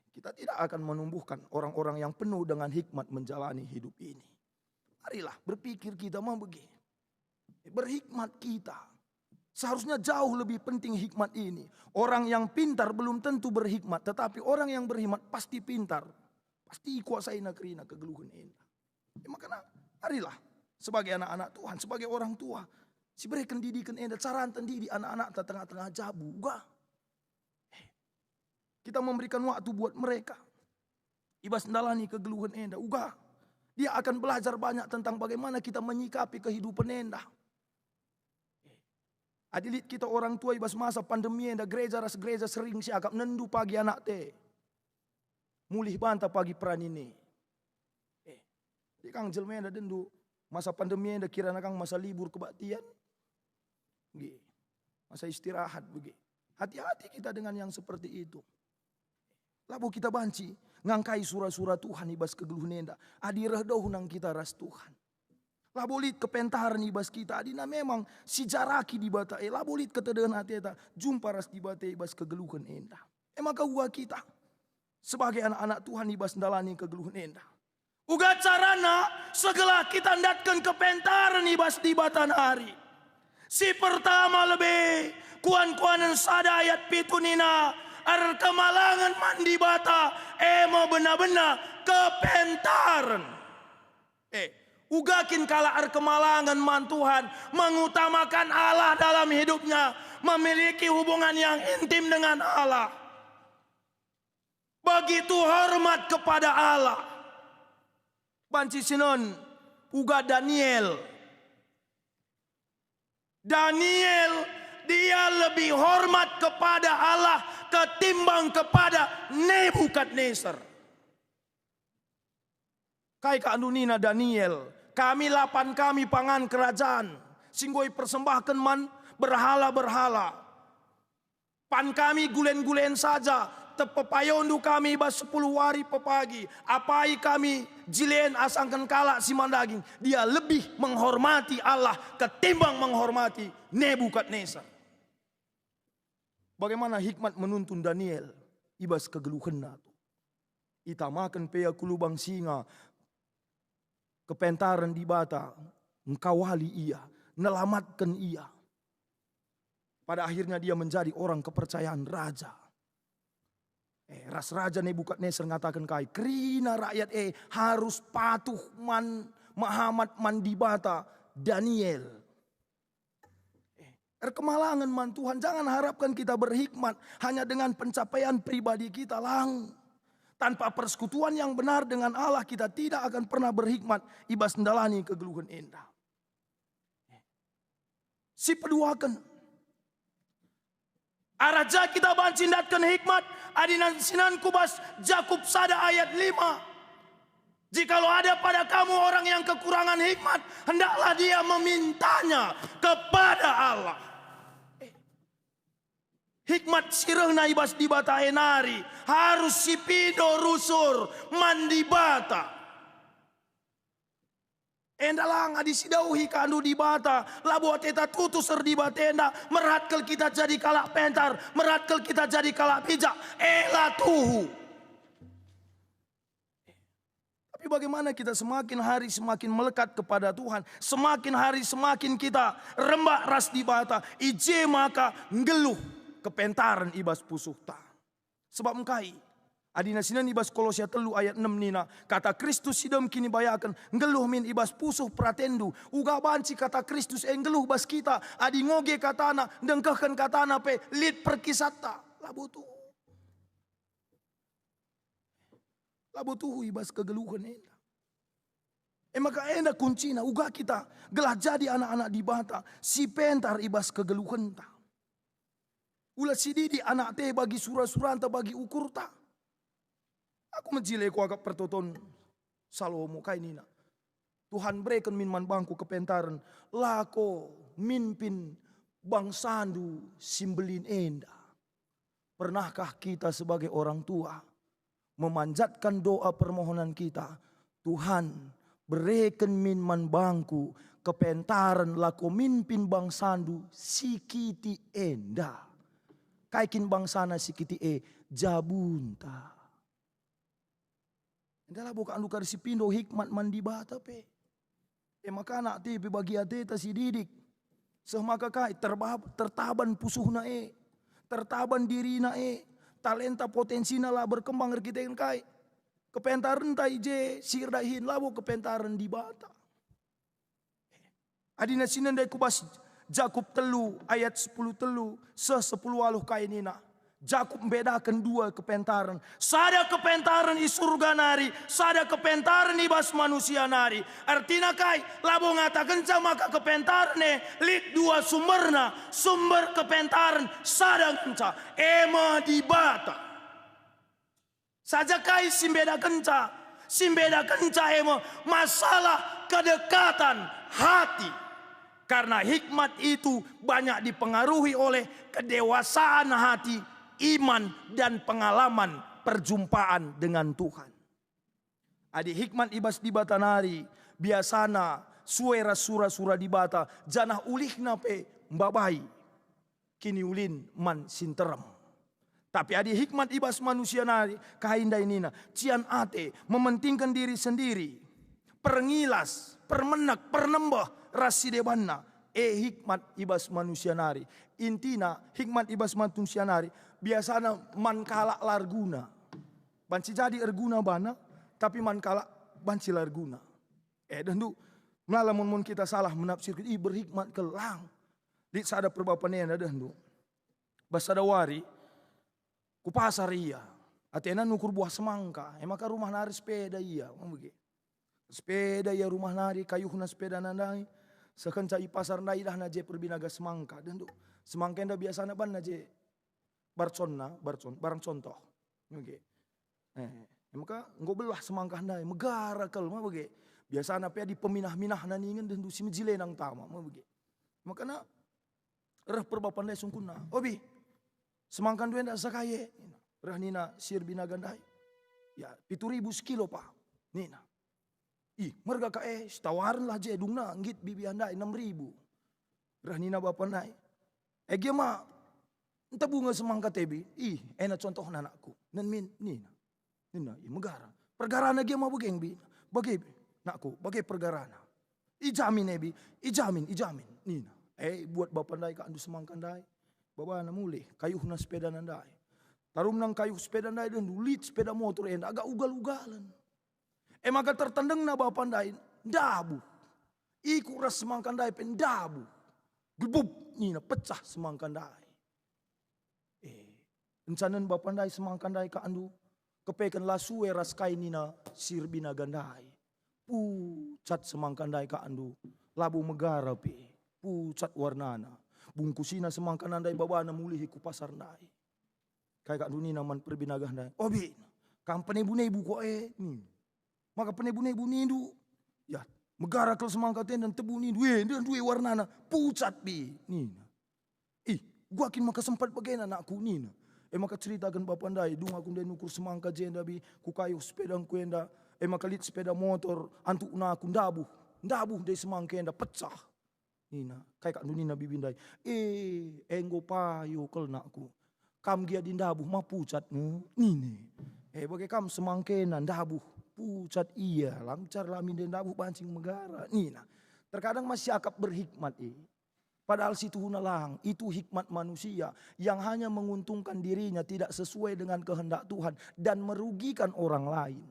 [SPEAKER 6] Kita tidak akan menumbuhkan orang-orang yang penuh dengan hikmat menjalani hidup ini. Marilah berpikir kita mau begini. Berhikmat kita. Seharusnya jauh lebih penting hikmat ini. Orang yang pintar belum tentu berhikmat, tetapi orang yang berhikmat pasti pintar. Pasti kuasai negeri kegeluhan endah. Makanya marilah sebagai anak-anak Tuhan, sebagai orang tua, si berikan didikan endah, cara didik anak-anak tengah-tengah jabu. Kita memberikan waktu buat mereka. Ibas ndalani kegeluhan endah. Dia akan belajar banyak tentang bagaimana kita menyikapi kehidupan endah. Adilit kita orang tua ibas masa pandemi endah gereja sering siakap nendu pagi anak te. Mulih banta pagi peran ini. Di kang jelme endah dendu masa pandemi endah kira kang masa libur kebaktian. Masa istirahat begitu. Hati-hati kita dengan yang seperti itu. Lalu kita banci ngangkai surah-surah Tuhan ibas kegeluhan endah. Adi rehdoh nang kita ras Tuhan. Labolit kepentaran ibas kita. Adina memang si jaraki di bata. Labolit ketedehan hati kita. Jumpa ras di bata ibas kegeluhan endah. Maka uga kita. Sebagai anak-anak Tuhan ibas ndalani kegeluhan endah. Uga carana segala kita ndatkan kepentaran ibas di bata hari. Si pertama lebih. Kuan-kuanan sada ayat pitunina. Ar kemalangan mandi bata. Ema benar-benar kepentaran. Ugakin kala ar kemalangan man Tuhan mengutamakan Allah dalam hidupnya, memiliki hubungan yang intim dengan Allah. Begitu hormat kepada Allah. Banci sinon uga Daniel. Daniel dia lebih hormat kepada Allah ketimbang kepada Nebukadnezar. Kai ka andunina Daniel, kami 8 kami pangan kerajaan, singgoi persembahkan man berhala-berhala. Pan kami gulen-gulen saja, tepepayondu kami bas 10 hari pepagi. Apai kami jilen asangkan kalak si mandaging. Dia lebih menghormati Allah ketimbang menghormati Nebukadnezar. Bagaimana hikmat menuntun Daniel ibas kegeluhan natu. Itamakan pea kulubang singa. Kepentaran di bata, engkawali ia, nelamatkan ia. Pada akhirnya dia menjadi orang kepercayaan raja. Ras raja Nebukadnezar mengatakan kai, kerina rakyat harus patuh Muhammad man di bata Daniel. Kemalangan man Tuhan, jangan harapkan kita berhikmat hanya dengan pencapaian pribadi kita lang. Tanpa persekutuan yang benar dengan Allah kita tidak akan pernah berhikmat ibas ndalani kegeluhan endah. Si peduakan. Araja kita bancindatkan hikmat. Adinan sinan kubas Jakub sada ayat 5. Jikalau ada pada kamu orang yang kekurangan hikmat, hendaklah dia memintanya kepada Allah. Hikmat sirehna ibas di bata enari. Harus si pido rusur mandi bata. Endalang adisidauhi kandu di bata. Labuat eta tutus di batenda. Meratkel kita jadi kalak pentar. Meratkel kita jadi kalak bijak. Ela tuhu. Tapi bagaimana kita semakin hari semakin melekat kepada Tuhan. Semakin hari semakin kita rembak ras di bata. Ije maka ngeluh. Kepentaran ibas pusuhta. Sebab engkai. Adina sinan ibas Kolosya 3 ayat 6 nina. Kata Kristus sidem kini bayakan. Ngeluh min ibas pusuh pratendu. Uga banci kata Kristus ngeluh bas kita. Adi ngoge katana. Dengkahkan katana pe. Lid perkisata. Labutuhu ibas kegeluhan enda. Maka enda kuncina. Uga kita. Gelah jadi anak-anak di bata. Si pentar ibas kegeluhan ta. Ulah sididi anak teh bagi surah-surah anta bagi ukur ta. Aku menjile ku agak pertoton Salomo kainina. Tuhan berikan min man bangku kepentaran. Lako mimpin bangsandu simbelin enda. Pernahkah kita sebagai orang tua memanjatkan doa permohonan kita. Tuhan berikan min man bangku kepentaran lako mimpin bangsandu sikiti enda. Kaikin bangsana sikiti jabunta. Adalah bukan luka si pindo hikmat mandi bata pe. Maka anak te bagi ate ta si didik. Semaka kai tertaban pusuhna tertaban dirina talenta potensina lah berkembang erkiten kai. Kepentaran tai je sirdahin labo kepentaran di bata. Adina sinan dai kubas Jakub telu ayat 10 telu 10 aluh kai nina. Jakub membedakan dua kepentaran. Sada kepentaran di surga nari, sada kepentaran di bas manusia nari. Artinya kai, labo ngatakan maka kepentaran lik dua sumberna, sumber kepentaran sada kenca, ema di bata. Saja kai simbeda kenca ema masalah kedekatan hati. Karena hikmat itu banyak dipengaruhi oleh kedewasaan hati, iman dan pengalaman perjumpaan dengan Tuhan. Adi hikmat ibas di bata nari biasana suara sura-sura di bata janah ulihna pe mbabai kini ulin man sinterem. Tapi adi hikmat ibas manusia nari kahinda inina cian ate mementingkan diri sendiri, perengilas, permenak, pernembah rasidebanna hikmat ibas manusia nari. Intina hikmat ibas manusia nari biasanya man kalak larguna. Banci jadi erguna bana, tapi man kalak banci larguna. Dan melamun kita salah menafsirkan berhikmat kelang. Di sada perbapanen ada hendu. Basada wari ku pasar iya. Atena nukur buah semangka. Maka rumah nari sepeda iya. Sepeda iya rumah nari kayuhna sepeda nandai. Sekencai pasar nai dah naje perbinaga semangka. Dan semangka enda biasanya ban naje barang contoh. Oke. Maka nggo belah semangka ndai megara kel mah bege. Biasana pe di peminah-minah naningan dan si mejilenang tama mah bege. Maka na reh perbapan dai sungkunna. Obi. Semangka dua ndak sakaye. Reh nina sir binaga ndai. Ya 7.000 sekilo pa. Nina. Merga ka tawaran lah je dungna ngit bibi andai 6.000. Reh nina bapak ndai. Dia mah entah bunga semangka tebi, enak contoh anakku. Dan nina, megara. Pergarana dia mau begeng bi, bagi nakku, bagi pergarana. Ijamin ebi, ijamin, nina. Buat bapak ndai ka andu semangka ndai, bawa na mulih, kayu na sepeda ndai. Tarum nang kayu sepeda ndai dan dulit sepeda motor enda agak ugal-ugalan. Maka tertendeng na bapak ndai, dabu. Iku ras semangka ndai pen dabu. Gebub, nina pecah semangka ndai. Encanan bapandai semangkandai ka andu kepekan lasue raskai nina sirbina gandai. Pucat semangkandai ka andu labu megara pe. Pucat warnana. Bungkusina semangkandai babana mulih ku pasar ndai. Kayak andu nina man perbina gandai. Obi, kam penebu-nebu ko Maka penebu-nebu nindu. Ya, megara kel semangkaten dan tebu nindu. Dan duwe warnana pucat bi. Nina. Gua akin maka sempat bagaimana anakku nina. Maka ceritakan bapak ndai, dung aku ndai nukur semangka jenda bi, ku kayu sepeda ku enda, maka lit sepeda motor, antuk na aku ndabuh dari semangka enda pecah. Nina, kayak kak nina bibi ndai, enggo payo kel nakku, kam gia di ndabuh mah pucat nini. Bagai kam semangka enda ndabuh, pucat iya, lancar lamin den ndabuh pancing megara. Nina, terkadang masih akap berhikmat Padahal situ hunalang, itu hikmat manusia yang hanya menguntungkan dirinya tidak sesuai dengan kehendak Tuhan dan merugikan orang lain.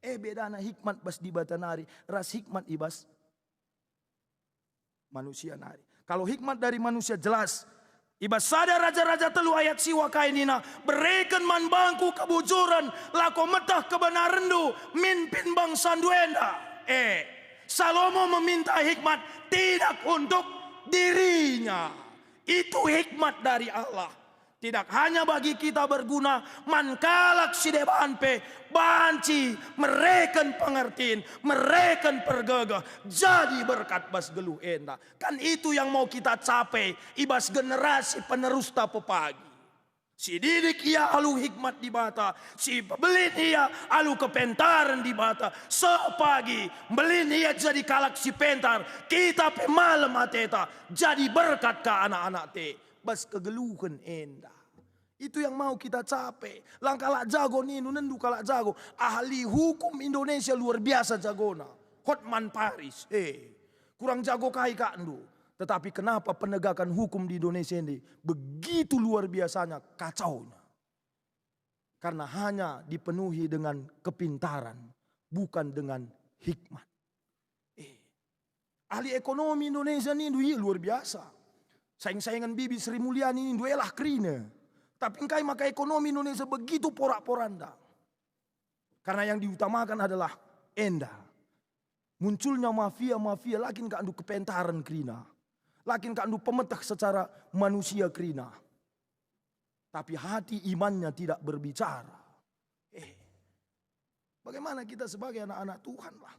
[SPEAKER 6] Bedana hikmat bas di bata nari, ras hikmat ibas manusia nari. Kalau hikmat dari manusia jelas, ibas sada raja-raja telu ayat siwa kainina, berikan man bangku kebujuran, lako metah kebenaran du, mimpin bangsa duenda. Salomo meminta hikmat tidak untuk dirinya. Itu hikmat dari Allah. Tidak hanya bagi kita berguna, mankalak sideban pe banci mereken pengertiin, mereken pergegah, jadi berkat bas geluh enda. Kan itu yang mau kita capai ibas generasi penerus tapo pagi. Si didik ia alu hikmat di bata, si belin ia alu kepentaran di bata. Sepagi belin ia jadi kalak si pentar, kita pe malam ateta jadi berkat ke anak-anak te. Bas kegeluhan enda. Itu yang mau kita capai. Langkalak jago ninu nendu kalak jago. Ahli hukum Indonesia luar biasa jagona. Hotman Paris. Kurang jago kai kak ndu. Tetapi kenapa penegakan hukum di Indonesia ini begitu luar biasanya kacaunya? Karena hanya dipenuhi dengan kepintaran, bukan dengan hikmat. Ahli ekonomi Indonesia ini luar biasa. Saing-saingan Bibi Sri Mulyani ini duelah krina. Tapi engkai maka ekonomi Indonesia begitu porak-poranda. Karena yang diutamakan adalah enda. Munculnya mafia-mafia lakin ka andu kepentaran krina. Lakin ka andu pemetah secara manusia krina. Tapi hati imannya tidak berbicara. Bagaimana kita sebagai anak-anak Tuhan lah.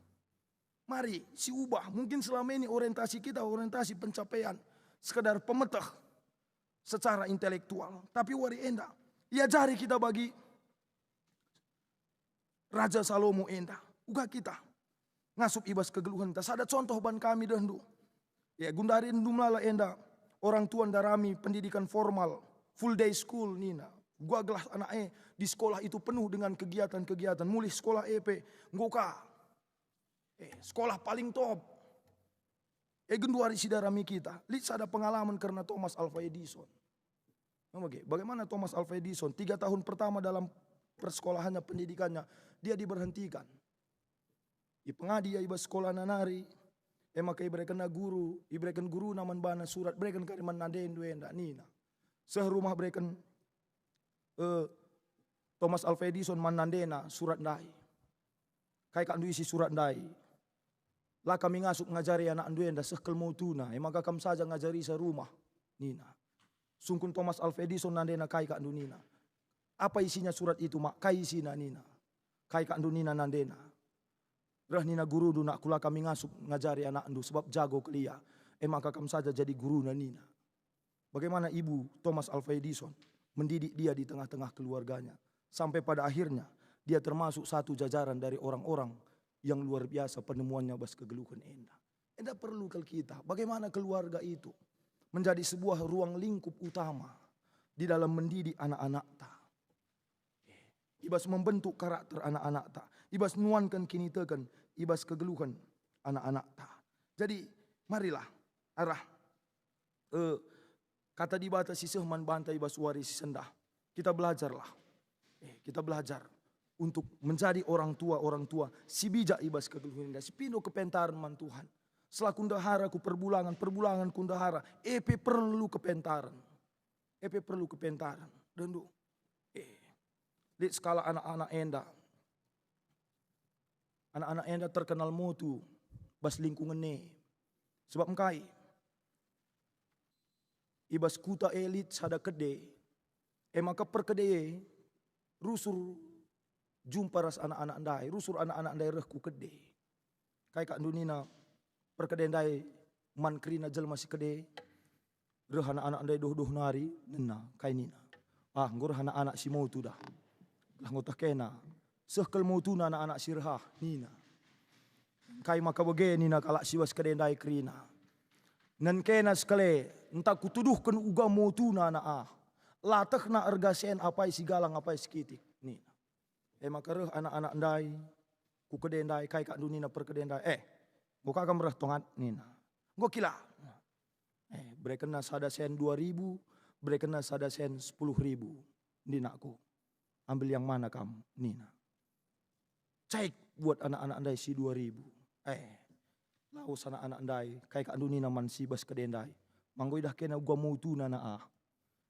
[SPEAKER 6] Mari si ubah. Mungkin selama ini orientasi kita orientasi pencapaian. Sekedar pemetah secara intelektual. Tapi wari enda. Ya jari kita bagi Raja Salomo enda. Uga kita. Ngasup ibas kegeluhan kita. Sada contoh ban kami dahulu. Ya gundari ndumlala enda. Orang tua darami pendidikan formal. Full day school nina. Gua gelas anak di sekolah itu penuh dengan kegiatan-kegiatan. Mulih sekolah EP. Ngoka. Sekolah paling top. Genduari sidarami kita. Lihat ada pengalaman karena Thomas Alva Edison. Bagaimana Thomas Alva Edison 3 tahun pertama dalam persekolahannya pendidikannya dia diberhentikan. Pengadi iba sekolah nanari. Maka ibrekan guru, ibrekan guru naman bana surat brekan kariman naden duenda nina. Sehrumah brekan Thomas Alva Edison manandena surat ndai. Kai kandu isi surat ndai. Lah kami ngasuk ngajari anak duenda sekel mau tuna. Maka kam saja ngajari serumah nina. Sungkun Thomas Alva Edison nandena kai kandu nina. Apa isinya surat itu mak? Kai isina nina. Kai kandu nina nandena. Rah nina guru du nak kula kami ngasuk ngajari anak andu sebab jago kelia. Maka kam saja jadi guru na nina. Bagaimana ibu Thomas Alva Edison mendidik dia di tengah-tengah keluarganya. Sampai pada akhirnya dia termasuk satu jajaran dari orang-orang yang luar biasa penemuannya bas kegeluhan enda. Enda perlu ke kita. Bagaimana keluarga itu menjadi sebuah ruang lingkup utama di dalam mendidik anak-anak ta. Ibas membentuk karakter anak-anak ta. Ibas nuankan kini tekan. Ibas kegeluhan anak-anak ta. Jadi marilah arah kata dibatasi sehman bantai ibas wari si sendah. Kita belajarlah. Kita belajar untuk menjadi orang tua si bijak ibas kegeluhan indah. Si pindo kepentaran man Tuhan. Setelah kundahara ku perbulangan kundahara. EP perlu kepentaran. EP perlu kepentaran. Dan lihat skala anak-anak enda. Anak-anak enda terkenal mutu. Bas lingkungan ne. Sebab engkai. Ibas kuta elit sada kede. Maka perkede. Rusur jumpa ras anak-anak ndai. Rusur anak-anak ndai rehku kede. Kai kak dunina. Perkede ndai. Man krina jel masih kede. Reh anak-anak ndai doh-doh nari. Nena kai nina. Ngor anak-anak si mutu dah. Lah ngotah kena. Sekel mutu na anak-anak sirha. Nina. Kai maka bege nina kalak siwas kede ndai krina. Nan kena sekali. Entah kutuduhkan uga mutu na anak latah na ergasen apa isi galang apa isi kitik. Nina. Maka reh anak-anak ndai. Ku kede ndai kai kak dunina perkede ndai. Buka kam reh tongat nina. Ngo kila. Bereken na sada sen 2.000. Bereken na sada sen 10.000. Nina aku. Ambil yang mana kamu? Nina. Cek buat anak-anak ndai si 2.000. Laos anak-anak ndai. Kai kak dunina man si bas kede ndai. Manggoy dah kena gua mutu na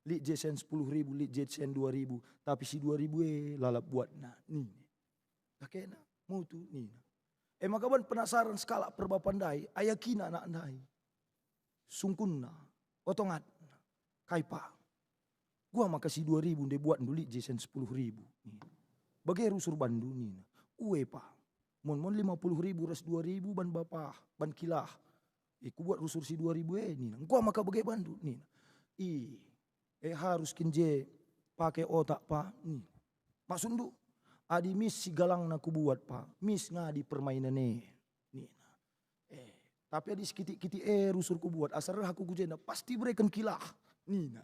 [SPEAKER 6] Li jesen 10.000, li jesen 2.000. Tapi si 2.000 lalap buat na. Nina. Dah kena mutu nina. Maka ban penasaran skala perbapan dai. Ayakina anak ndai. Sungkunna. Otongat. Kaipa. Gua maka si 2.000 dia buat dulu jesen 10.000. Bagai rusur bandu nina. Uwe pa. Mon 50.000 ras 2.000 ban bapa. Ban kilah. Ku buat rusur si 2.000 nina. Gua maka bagai bandu nina. Harus kinje pakai otak pa. Maksud adi mis si galang na kubuat pa. Mis nga di permainan nina. Tapi adi sekiti-kiti rusur kubuat. Asal aku kujena pasti berikan kilah. Nina.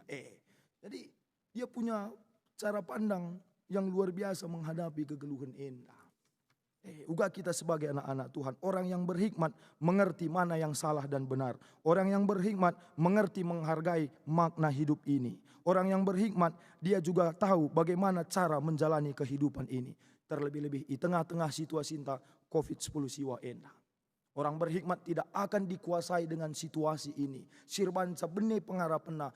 [SPEAKER 6] Jadi dia punya cara pandang yang luar biasa menghadapi kegeluhan enda. Uga kita sebagai anak-anak Tuhan, orang yang berhikmat mengerti mana yang salah dan benar. Orang yang berhikmat mengerti menghargai makna hidup ini. Orang yang berhikmat dia juga tahu bagaimana cara menjalani kehidupan ini. Terlebih-lebih di tengah-tengah situasi COVID-10 siwa enda. Orang berhikmat tidak akan dikuasai dengan situasi ini. Sirbanca benih pengharapanna,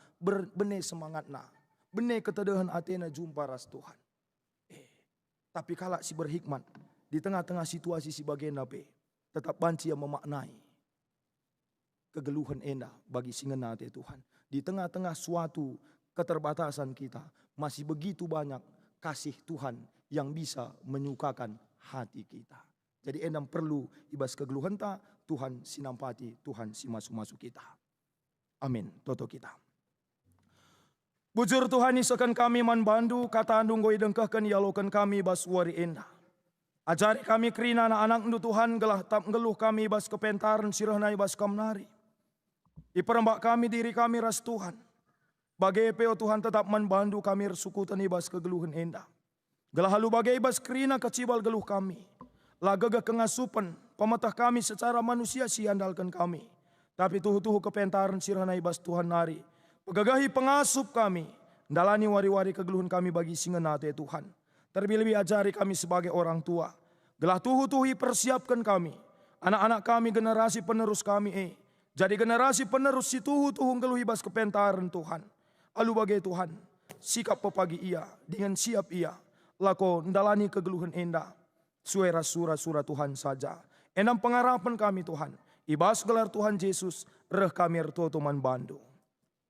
[SPEAKER 6] benih semangatna, benih ketedahan atena jumpa ras Tuhan. Tapi kalau si berhikmat di tengah-tengah situasi si bagian tetap banci yang memaknai kegeluhan enda bagi singena Tuhan. Di tengah-tengah suatu keterbatasan kita masih begitu banyak kasih Tuhan yang bisa menyukakan hati kita. Jadi endam perlu ibas kegeluhan ta Tuhan sinampati, Tuhan si masuk-masuk kita. Amin. Toto kita. Bujur Tuhan isakan kami man bandu kata andung goi dengkahkan yalokan kami bas wari enda. Ajari kami kerina anak-anak ndu Tuhan gelah tap ngeluh kami bas kepentaran sirahna bas kamnari. Iperembak kami diri kami ras Tuhan. Bagai peo Tuhan tetap membantu kami resukutan ibas kegeluhan enda. Gelah halu bagai ibas kerina kecibal geluh kami. Lagaga kengasupan pemetah kami secara manusia siandalkan kami. Tapi tuhu-tuhu kepentaran sirahna ibas Tuhan nari. Pegagahi pengasup kami. Dalani wari-wari kegeluhan kami bagi singenate Tuhan. Terlebih-lebih ajari kami sebagai orang tua. Gelah tuhu-tuhi persiapkan kami. Anak-anak kami generasi penerus kami. Jadi generasi penerus si tuhu-tuhu ngeluh ibas kepentaran Tuhan. Alu bagai Tuhan. Sikap pepagi ia. Dengan siap ia. Lako ndalani kegeluhan enda. Suara surah Tuhan saja. Enam pengharapan kami Tuhan. Ibas gelar Tuhan Yesus. Reh kami ertotoman bandu.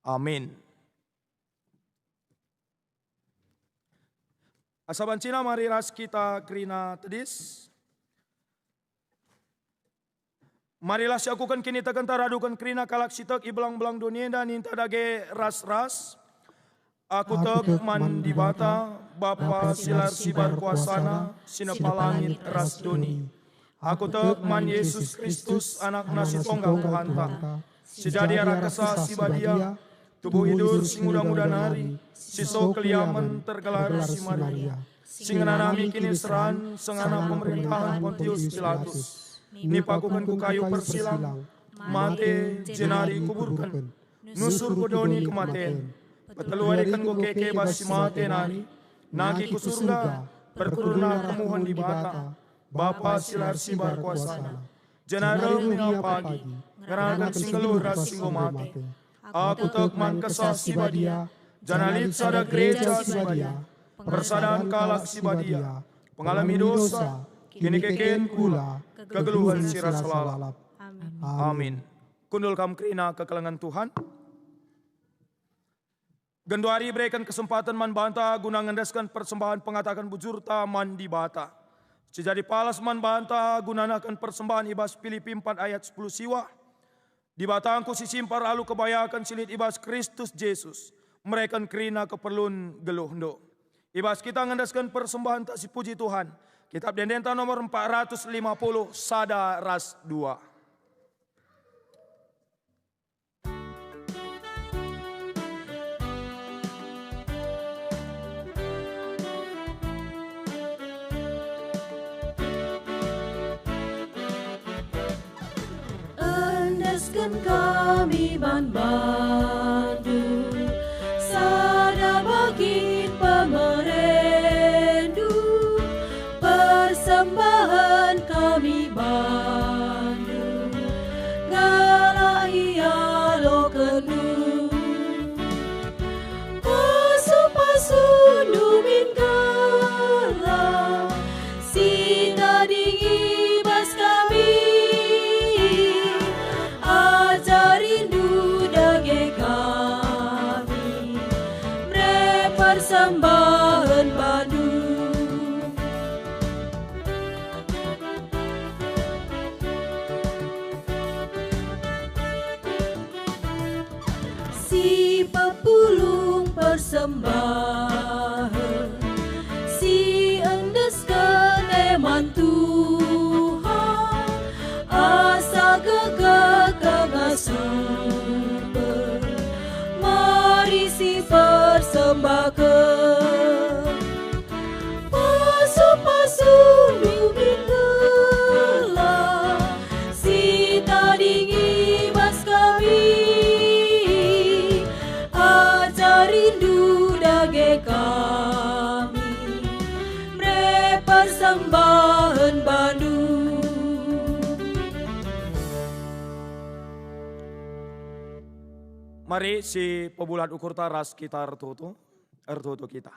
[SPEAKER 6] Amin. Asaban Cina mari ras kita kerina tedis. Marilah siakukan kini tekan taradukan kerina kalak sitek ibelang-belang dunia dan ninta dage ras-ras. Aku tek mandi bata, Bapa silar sibar kuasana, sinepalangit ras duni. Aku tek man Yesus Kristus anak nasi tonggang Tuhanta. Sejadi arah kesah si badia, tubuh hidur si muda-muda nari. Siso keliaman tergelar si Maria. Singana nami kini seran, sengana pemerintahan Pontius Pilatus. Nipakukan ku kayu persilang, mate jenari kuburkan. Nusur kudoni kematen, peteluarikan ku keke basi mate nari. Naki ku surga, perkurna kemuhan di bata. Bapa silar sibar kuasana. Jenara minga pagi, ngerakan singgelur ras singgo mate. Aku tekman kesah si badia. Janalit sada gereja sibadia, persadaan kalak sibadia, pengalami dosa, kini keken kula, kegeluhan sirah selalap. Amin. Kundul kam kerina kekelengan Tuhan. Genduari berikan kesempatan man banta guna ngendaskan persembahan pengatakan bujur taman di bata. Sejadi palas man banta gunakan persembahan ibas Filipi 4 ayat 10 siwa. Di batangku si simpar alu kebayakan silit ibas Kristus Yesus. Mereka kerina keperluan geluh ndo. Ibas kita ngendaskan persembahan tak si puji Tuhan. Kitab Dendenta nomor 450 sada ras 2.
[SPEAKER 1] Endaskan kami bandu. Sada bagi pemerendu, persembahan kami bandu, gala ia lo kenu, pasu-pasu numin gala, sita dingi bas kami, ajarin du dage persembahan bandu.
[SPEAKER 6] Mari si pebulat ukur taras kita ertoto kita.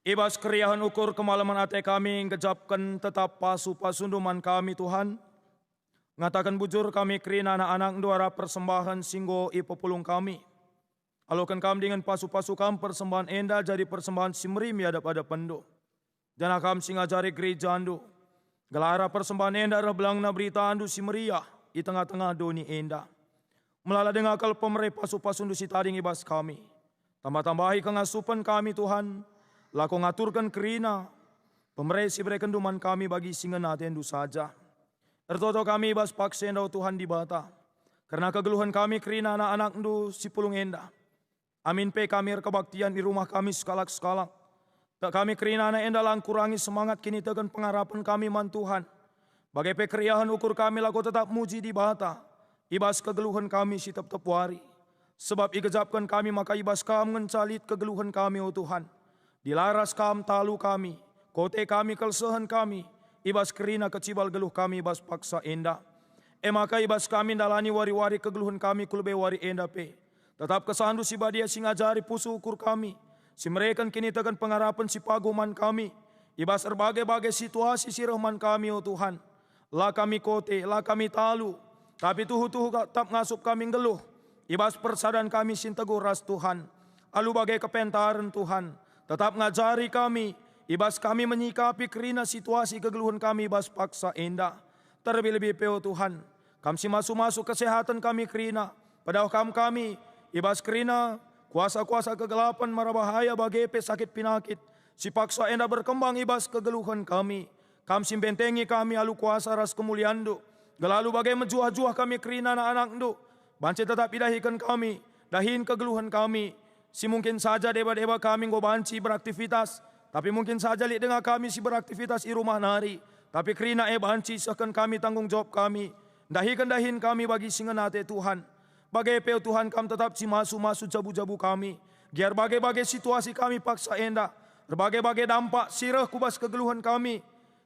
[SPEAKER 6] Ibas keriahan ukur kemalaman ate kami ngejapkan tetap pasu-pasunduman kami Tuhan. Ngatakan bujur kami kerina anak-anak duara persembahan singgo ipopulung kami. Alokan kami dengan pasu-pasu kam persembahan enda jadi persembahan simrim ya ada pendo. Dan akam singajari gereja andu. Gelara persembahan enda belang na berita andu simeriah di tengah-tengah doni enda. Melala dengan akal pemerih pasu-pasu si tading ibas kami. Tambah-tambahi kengasupan kami Tuhan. Lako ngaturkan kerina. Pemerih si berikan duman kami bagi singa natendu saja. Ertoto kami ibas paksa enda Tuhan di bata. Karena kegeluhan kami kerina anak-anak ndu si pulung enda. Amin pe kami kebaktian di rumah kami sekalak-sekalak. Tak kami kerina anak enda lang kurangi semangat kini tegan pengharapan kami man Tuhan. Bagai pe keriahan ukur kami lako tetap muji di bata. Ibas kegeluhan kami si tetap wari. Sebab ikejapkan kami maka ibas kam ngencalit kegeluhan kami oh Tuhan. Dilaras kam talu kami. Kote kami kelsehan kami. Ibas kerina kecibal geluh kami ibas paksa enda. Maka ibas kami dalani wari-wari kegeluhan kami kulbe wari enda pe. Tetap kesandu si badia si ngajari pusu ukur kami. Si mereka kini tekan pengharapan si paguman kami. Ibas berbagai-bagai situasi si rahman kami oh Tuhan. Lah kami kote, lah kami talu. Tapi tuhu-tuhu tetap ngasup kami ngeluh. Ibas persadan kami sintegur ras Tuhan. Alu bagai kepentaran Tuhan. Tetap ngajari kami. Ibas kami menyikapi kerina situasi kegeluhan kami ibas paksa enda. Terlebih-lebih peo Tuhan. Kami masuk-masuk kesehatan kami kerina. Padahal kami ibas kerina kuasa-kuasa kegelapan marabahaya bagi sakit pinakit. Si paksa enda berkembang ibas kegeluhan kami. Kami simbentengi kami alu kuasa ras kemuliaan do. Gelalu bagai menjuah-juah kami kerina anak-anak ndu. Banci tetap idahikan kami. Dahin kegeluhan kami. Si mungkin saja deba-deba kami ngo banci beraktivitas. Tapi mungkin saja lihat dengan kami si beraktivitas di rumah nari. Tapi kerina banci seakan kami tanggung jawab kami. Dahin kami bagi singenate Tuhan. Bagai peu Tuhan kami tetap si masu-masu jabu-jabu kami. Biar bagai-bagai situasi kami paksa enda. Berbagai-bagai dampak sirah kubas kegeluhan kami.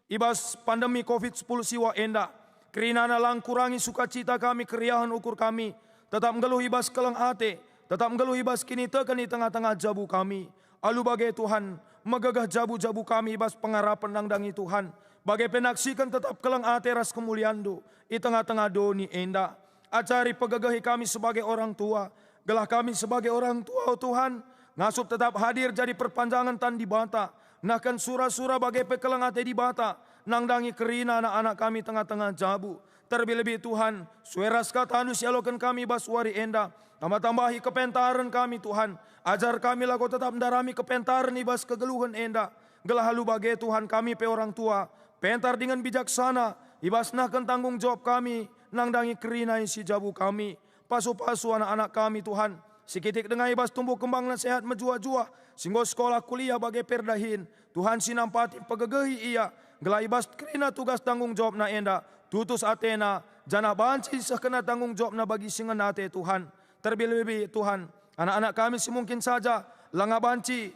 [SPEAKER 6] Ibas pandemi COVID-10 siwa enda. Kerina lang kurangi sukacita kami, keriahan ukur kami. Tetap ngeluh ibas keleng ate. Tetap ngeluh ibas kini tekan di tengah-tengah jabu kami. Alu bagai Tuhan, megagah jabu-jabu kami ibas pengharapan nangdangi Tuhan. Bagai penaksikan tetap keleng ate ras kemuliaan do. Di tengah-tengah doni enda. Acari pegagahi kami sebagai orang tua. Gelah kami sebagai orang tua oh Tuhan. Ngasup tetap hadir jadi perpanjangan tan di bata. Nahkan surah-surah bagai pekeleng ate di bata. Nangdangi kerina anak-anak kami tengah-tengah jabu. Terlebih-lebih Tuhan, sueras kata anu sialokan kami baswari enda. Tambah-tambahi kepentaran kami Tuhan. Ajar kami lah kau tetap mendarami kepentaran ibas kegeluhan enda. Gelah halu bagai Tuhan kami pe orang tua. Pentar dengan bijaksana. Ibas nahkan tanggung jawab kami. Nangdangi kerina si jabu kami. Pasu-pasu anak-anak kami Tuhan. Sikitik dengan ibas tumbuh kembang dan sehat menjua-jua. Singgo sekolah kuliah bagai perdahin. Tuhan sinampati pegegehi ia. Gelah ibas kerina tugas tanggung jawab na enda. Tutus atena. Jana banci sekena tanggung jawab na bagi singenate Tuhan. Terlebih-lebih Tuhan. Anak-anak kami semungkin saja. Langa banci.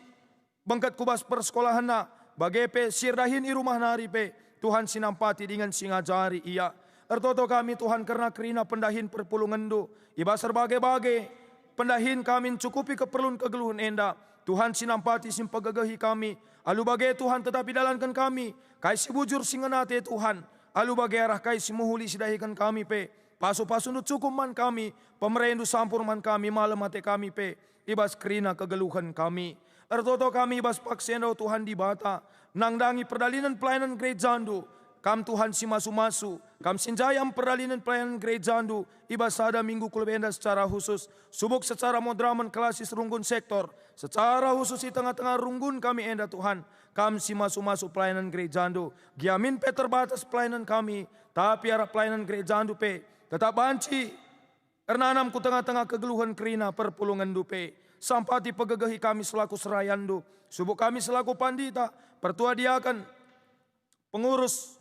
[SPEAKER 6] Bengkat kubas persekolahan na. Bagai pe sirdahin i rumah nari pe. Tuhan sinampati dengan singajari ia. Ertoto kami Tuhan karena kerina pendahin perpulungan do. Ibas berbagai-bagai. Pendahin kami cukupi keperluan kegeluhan enda. Tuhan sinampati simpagagahi kami. Alu bagai Tuhan tetapi dalankan kami. Kai si bujur singenate Tuhan. Alu bagai arah kai si muhuli sidahikan kami pe. Pasu-pasu nu cukup man kami. Pemerintah sampur man kami malam mate kami pe. Ibas kerina kegeluhan kami. Ertoto kami ibas paksendo Tuhan di bata. Nangdangi perdalinan pelayanan gereja andu. Kam Tuhan si masu-masu. Kam sinjayam perdalinan pelayanan gereja andu. Ibas sada minggu kulbenda secara khusus. Subuk secara modraman klasis runggun sektor. Secara khusus di tengah-tengah runggun kami enda Tuhan. Kam si masu-masu pelayanan gereja andu. Giamin pe terbatas pelayanan kami. Tapi arah pelayanan gereja andu pe. Tetap banci. Ernanam ku tengah-tengah kegeluhan kerina perpulungan dupe. Sampati pegegahi kami selaku serayandu. Subuk kami selaku pandita. Pertua diakan. Pengurus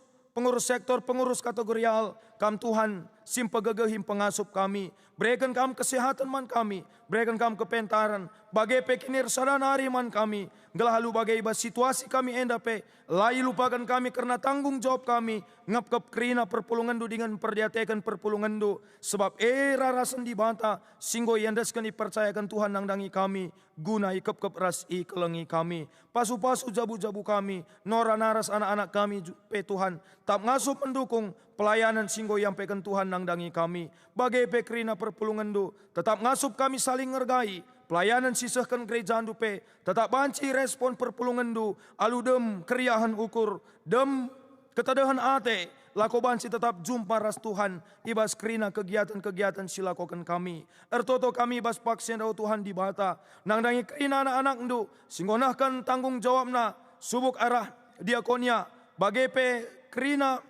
[SPEAKER 6] sektor, pengurus kategorial. kam Tuhan simpegegehim pengasup kami. Berikan kam kesehatan man kami, berikan kam kepentaran, bagai pekinir sadanari man kami, gelahalu bagai ibas situasi kami endape, lai lupakan kami karena tanggung jawab kami, ngap kerina perpulungandu dengan perdiatekan perpulungandu, sebab era rasen di bata, singgo yandaskan dipercayakan Tuhan nangdangi kami, guna ikep ras kelengi kami, pasu-pasu jabu-jabu kami, nora naras anak-anak kami pe Tuhan, tak ngasup mendukung pelayanan singgo yang pekan Tuhan nangdangi kami, bagai pekrina perpulungandu, tetap ngasup kami saling ngergai, pelayanan sisahkan gereja andupe, tetap banci respon perpulungandu, aludem keriahan ukur, dem ketadahan ate, lako banci tetap jumpa ras Tuhan, ibas kerina kegiatan-kegiatan silakokan kami. Ertoto kami ibas paksen dau Tuhan di bata, nangdangi kerina anak-anak ndu, singgonahkan tanggung jawabna, subuk arah diakonia, bagai pe kerina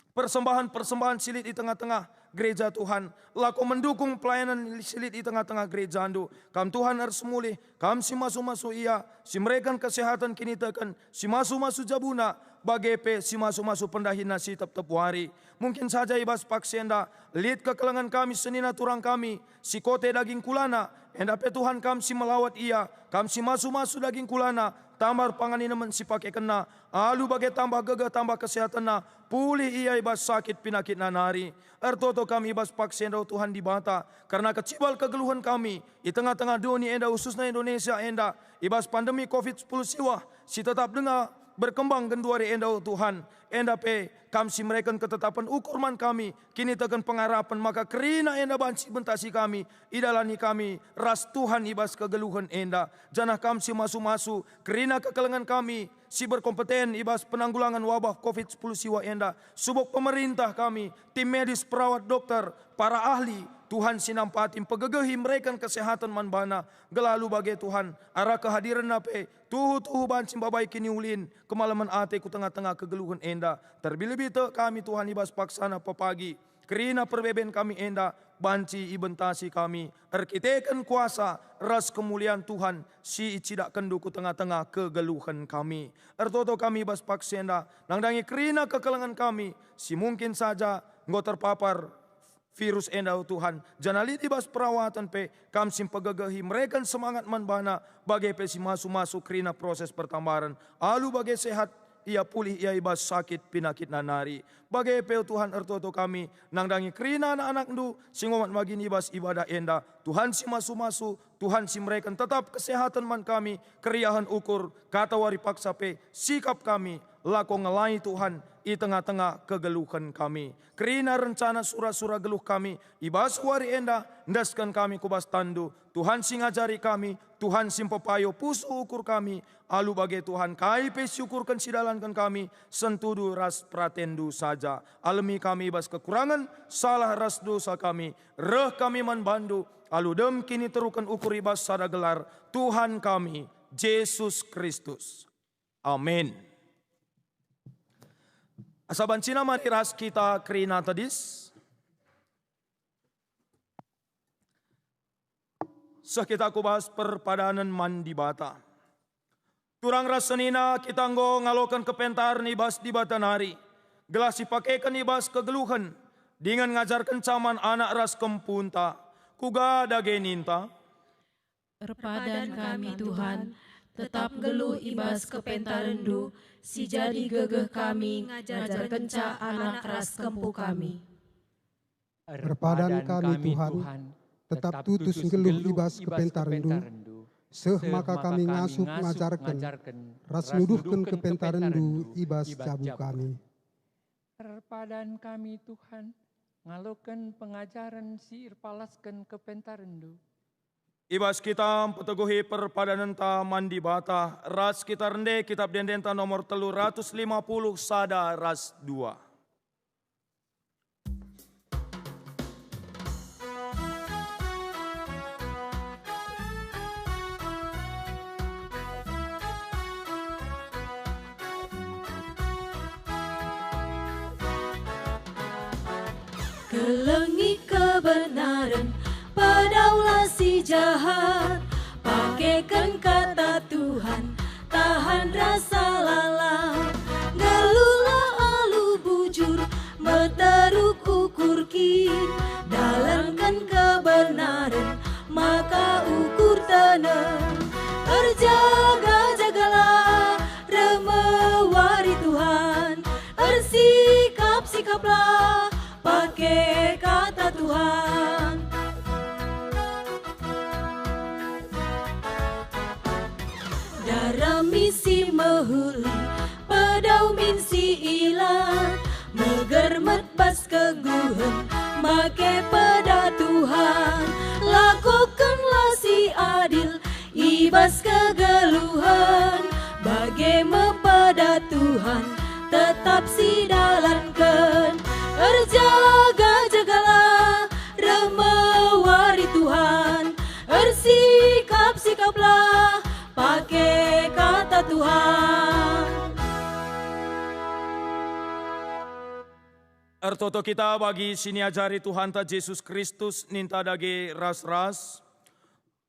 [SPEAKER 6] persembahan-persembahan silit di tengah-tengah gereja Tuhan. Lako mendukung pelayanan silit di tengah-tengah gereja andu. Kam Tuhan harus mulih. Kam si masu-masu iya. Si mereka kesehatan kini tekan. Si masu-masu jabuna. Bagepe si masu-masu pendahina si tep-tep wari. Mungkin saja ibas paksenda. Lid kekelangan kami senina turang kami. Si kote daging kulana. Endape Tuhan kam si melawat iya. Kam si masu-masu daging kulana. Tamar panganina men si pake kena. Alu bagai tambah gagah tambah kesehatan na. Pulih ia ibas sakit pinakit nanari. Ertoto kami ibas paksen dau Tuhan di bata. Karena kecibal kegeluhan kami. Di tengah-tengah dunia enda khususnya Indonesia enda. Ibas pandemi COVID-10 siwa. Si tetap dengar berkembang genduari enda Tuhan. Enda pe kamsi mereka ketetapan ukurman kami. Kini tekan pengharapan maka kerina enda banci bentasi kami. Idalani kami ras Tuhan ibas kegeluhan enda. Janah kamsi masu-masu. Kerina kekelengan kami. Si berkompeten ibas penanggulangan wabah COVID-10 siwa enda. Subuk pemerintah kami, tim medis, perawat, dokter, para ahli, Tuhan sinampatim pegegehi mereka kesehatan manbana. Gelalu bagai Tuhan, arah kehadiran nape, tuhu bancim babai kini ulin, kemalaman ate ku tengah-tengah kegeluhan enda. Terbilih te kami Tuhan ibas paksana pepagi, kerina perbeben kami enda, banci ibentasi kami, erkitekan kuasa, ras kemuliaan Tuhan, si icidak kendu ku tengah-tengah kegeluhan kami. Ertoto kami bas paksenda, nangdangi kerina kekelangan kami, si mungkin saja nggo terpapar virus endau Tuhan. Janaliti bas perawatan pe, kam sim pegegehi, mereka semangat manbana, bagai pe si masuk-masuk kerina proses pertambaran, alu bagai sehat, ia pulih ia ibas sakit pinakit nanari. Bagai peu Tuhan ertoto kami nangdangi kerina anak-anak ndu singomat magini ibas ibadah enda. Tuhan si masu-masu, Tuhan si mereka tetap kesehatan man kami, keriahan ukur, kata wari paksa pe, sikap kami, lako ngelai Tuhan i tengah-tengah kegeluhan kami. Kerina rencana surah-surah geluh kami, ibas wari enda, ndaskan kami kubas tandu. Tuhan si ngajari kami, Tuhan si pepayo pusu ukur kami, alu bagai Tuhan kai pe syukurkan sidalankan kami, sentudu ras pratendu saja. Alami kami ibas kekurangan, salah ras dosa kami, reh kami manbandu, alu dem kini terukan ukur ibas sada gelar, Tuhan kami, Yesus Kristus. Amin. Asaban cina mari ras kita kerina tadis. Sekita kubas perpadanan mandi bata. Turang rasenina kita nggo ngalokan kepentar ibas di bata nari. Gelas dipakekan ibas kegeluhan. Dengan ngajarkan caman anak ras kempunta. Kuga dage ninta.
[SPEAKER 1] Perpadan kami Tuhan, tetap geluh ibas kepentarendu, si jadi gegeh kami, ngajar kenca anak ras kempu kami.
[SPEAKER 4] Perpadan kami Tuhan, tetap tutus geluh ibas kepentarendu, seh maka kami ngasup ngajarkan, ras nuduhkan kepentarendu ibas jabu kami.
[SPEAKER 7] Perpadan kami Tuhan, ngalokan pengajaran si irpalaskan kepentarendu.
[SPEAKER 6] Ibas kita peteguhi perpadanan ta mandi bata, ras kita rende kitab dendenta nomor 350 sada ras 2.
[SPEAKER 1] Kelengi kebenaran, padaulah si jahat, pakaikan kata Tuhan, tahan rasa lalat, gelulah alu bujur, meteruk pelayanan. Berjaga-jagalah remewari Tuhan, bersikap-sikaplah pakai kata Tuhan. Dalam misi mehuli pedau minsi ilan, megermet pas keguhen make pada Tuhan. Lakukanlah si adil ibas kegeluhan, bagaimana pada Tuhan tetap si dalankan. Berjaga-jagalah remewari Tuhan, bersikap-sikaplah pakai kata Tuhan.
[SPEAKER 5] Ertoto kita bagi sini ajari Tuhan ta Yesus Kristus ninta dage ras-ras.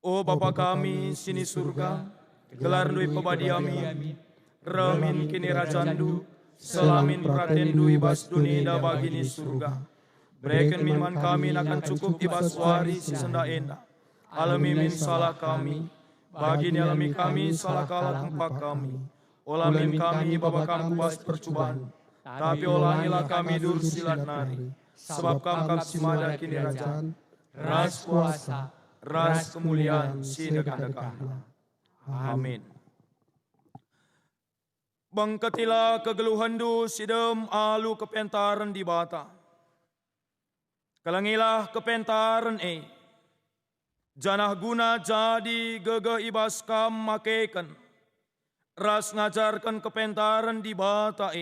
[SPEAKER 5] O Bapa kami sini surga, gelar dui pebadiami, remin kini rajandu, selamin pratendu ibas dunia bagini surga. Berikan minuman kami akan cukup ibas wari sisenda enda. Alami min salah kami, bagi alami kami salah kalah tempat kami. Olamin kami babakan kubas percobaan, tapi olangilah kami dur silat nari. Sebab kami simada kini raja, ras kuasa, ras kemuliaan sinegah-negah. Amin. Bangkatilah kegeluhan du sidem alu kepentaran di bata. Kalangilah kepentaran janah guna jadi gegeh ibas kam makekan. Ras ngajarkan kepentaran di bata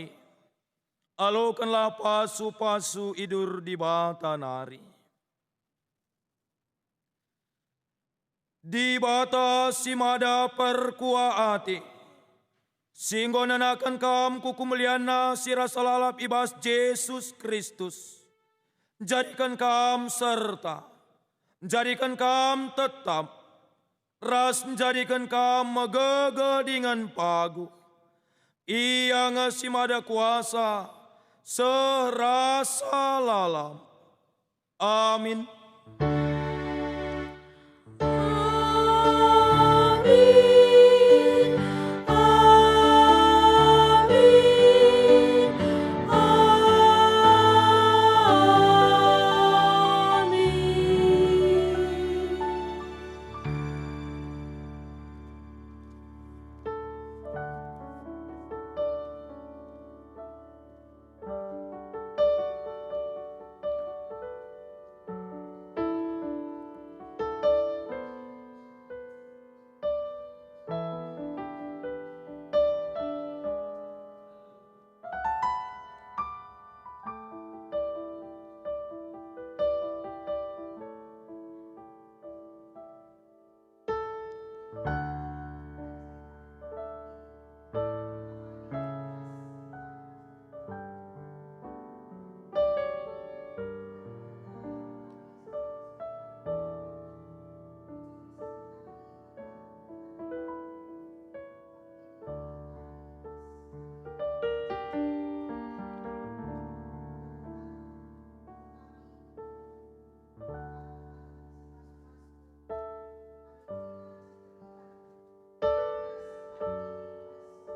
[SPEAKER 5] alokanlah pasu-pasu idur di bata nari. Di bata simada perkuaati, singgo nanakan kam kukumeliana sirasalalap ibas Yesus Kristus. Jadikan kam serta, jadikan kam tetap, ras jadikan kam megege dengan pagu. Ia ngasimada kuasa, serasa lalam. Amin.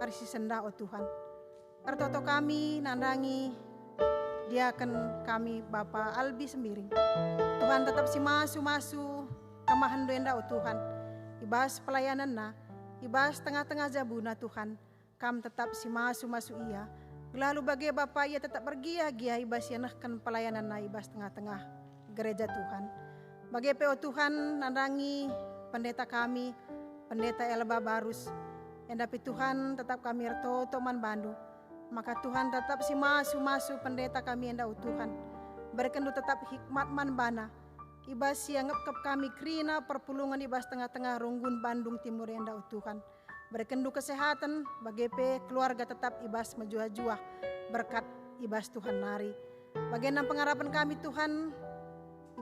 [SPEAKER 8] Parisi senda oh Tuhan. Ertoto kami nandangi diaken kami Bapa Albi Sembiring. Tuhan tetap si masu kamahan doenda oh Tuhan. Ibas pelayanan na, ibas tengah-tengah jabuna Tuhan. Kam tetap si masu ia. Lalu bagi Bapa ia tetap bergia-gia ibas yanahkan pelayanan na ibas tengah-tengah gereja Tuhan. Bagi PO Tuhan nandangi pendeta kami, pendeta Elba Barus. Yang dapat Tuhan tetap kami ertoto man bandu. Maka Tuhan tetap si masu pendeta kami yang dau Tuhan. Berkendu tetap hikmat man bana. Ibas yang ngepkep kami krina perpulungan ibas tengah-tengah Runggun Bandung Timur yang dau Tuhan. Berkendu kesehatan bagi keluarga tetap ibas menjuah-juah berkat ibas Tuhan nari. Bagaimana pengharapan kami Tuhan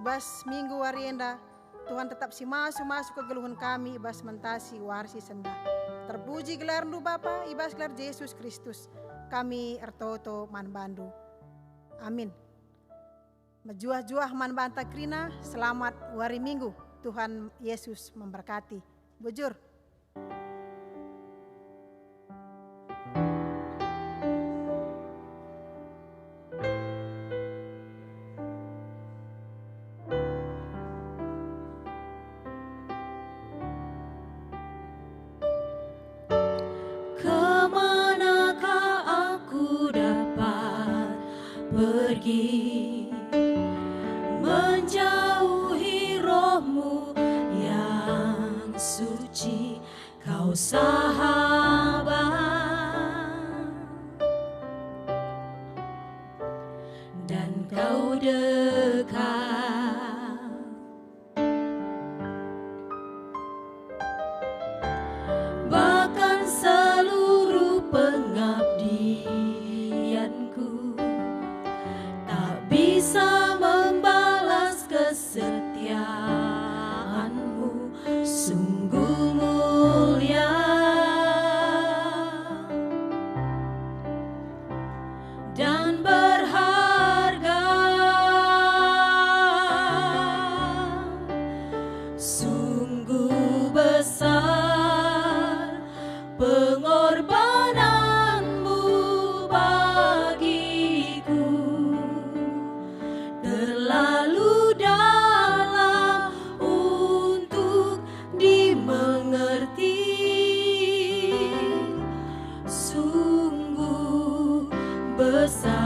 [SPEAKER 8] ibas minggu warienda Tuhan tetap si masu ke geluhan kami ibas mentasi warsi senda. Terpuji gelar nu Bapa, ibas gelar Yesus Kristus. Kami ertoto man bandu. Amin. Mejuah-juah man banta krina, selamat wari minggu. Tuhan Yesus memberkati. Bujur.
[SPEAKER 1] Kemanakah aku dapat pergi menjauhi rohmu yang suci, kau sahabat dan kau dekat. Bahkan seluruh pengabdianku tak bisa membalas kesetiaanmu, sungguh mulia dan berharga, sungguh besar pengorbananmu bagiku, terlalu dalam untuk dimengerti, sungguh besar,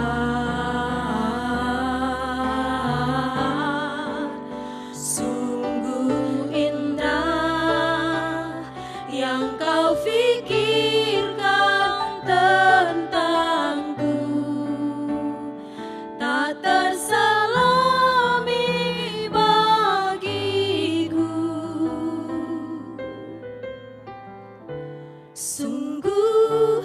[SPEAKER 1] sungguh indah yang kau fikirkan tentangku, tak terselami bagiku. Sungguh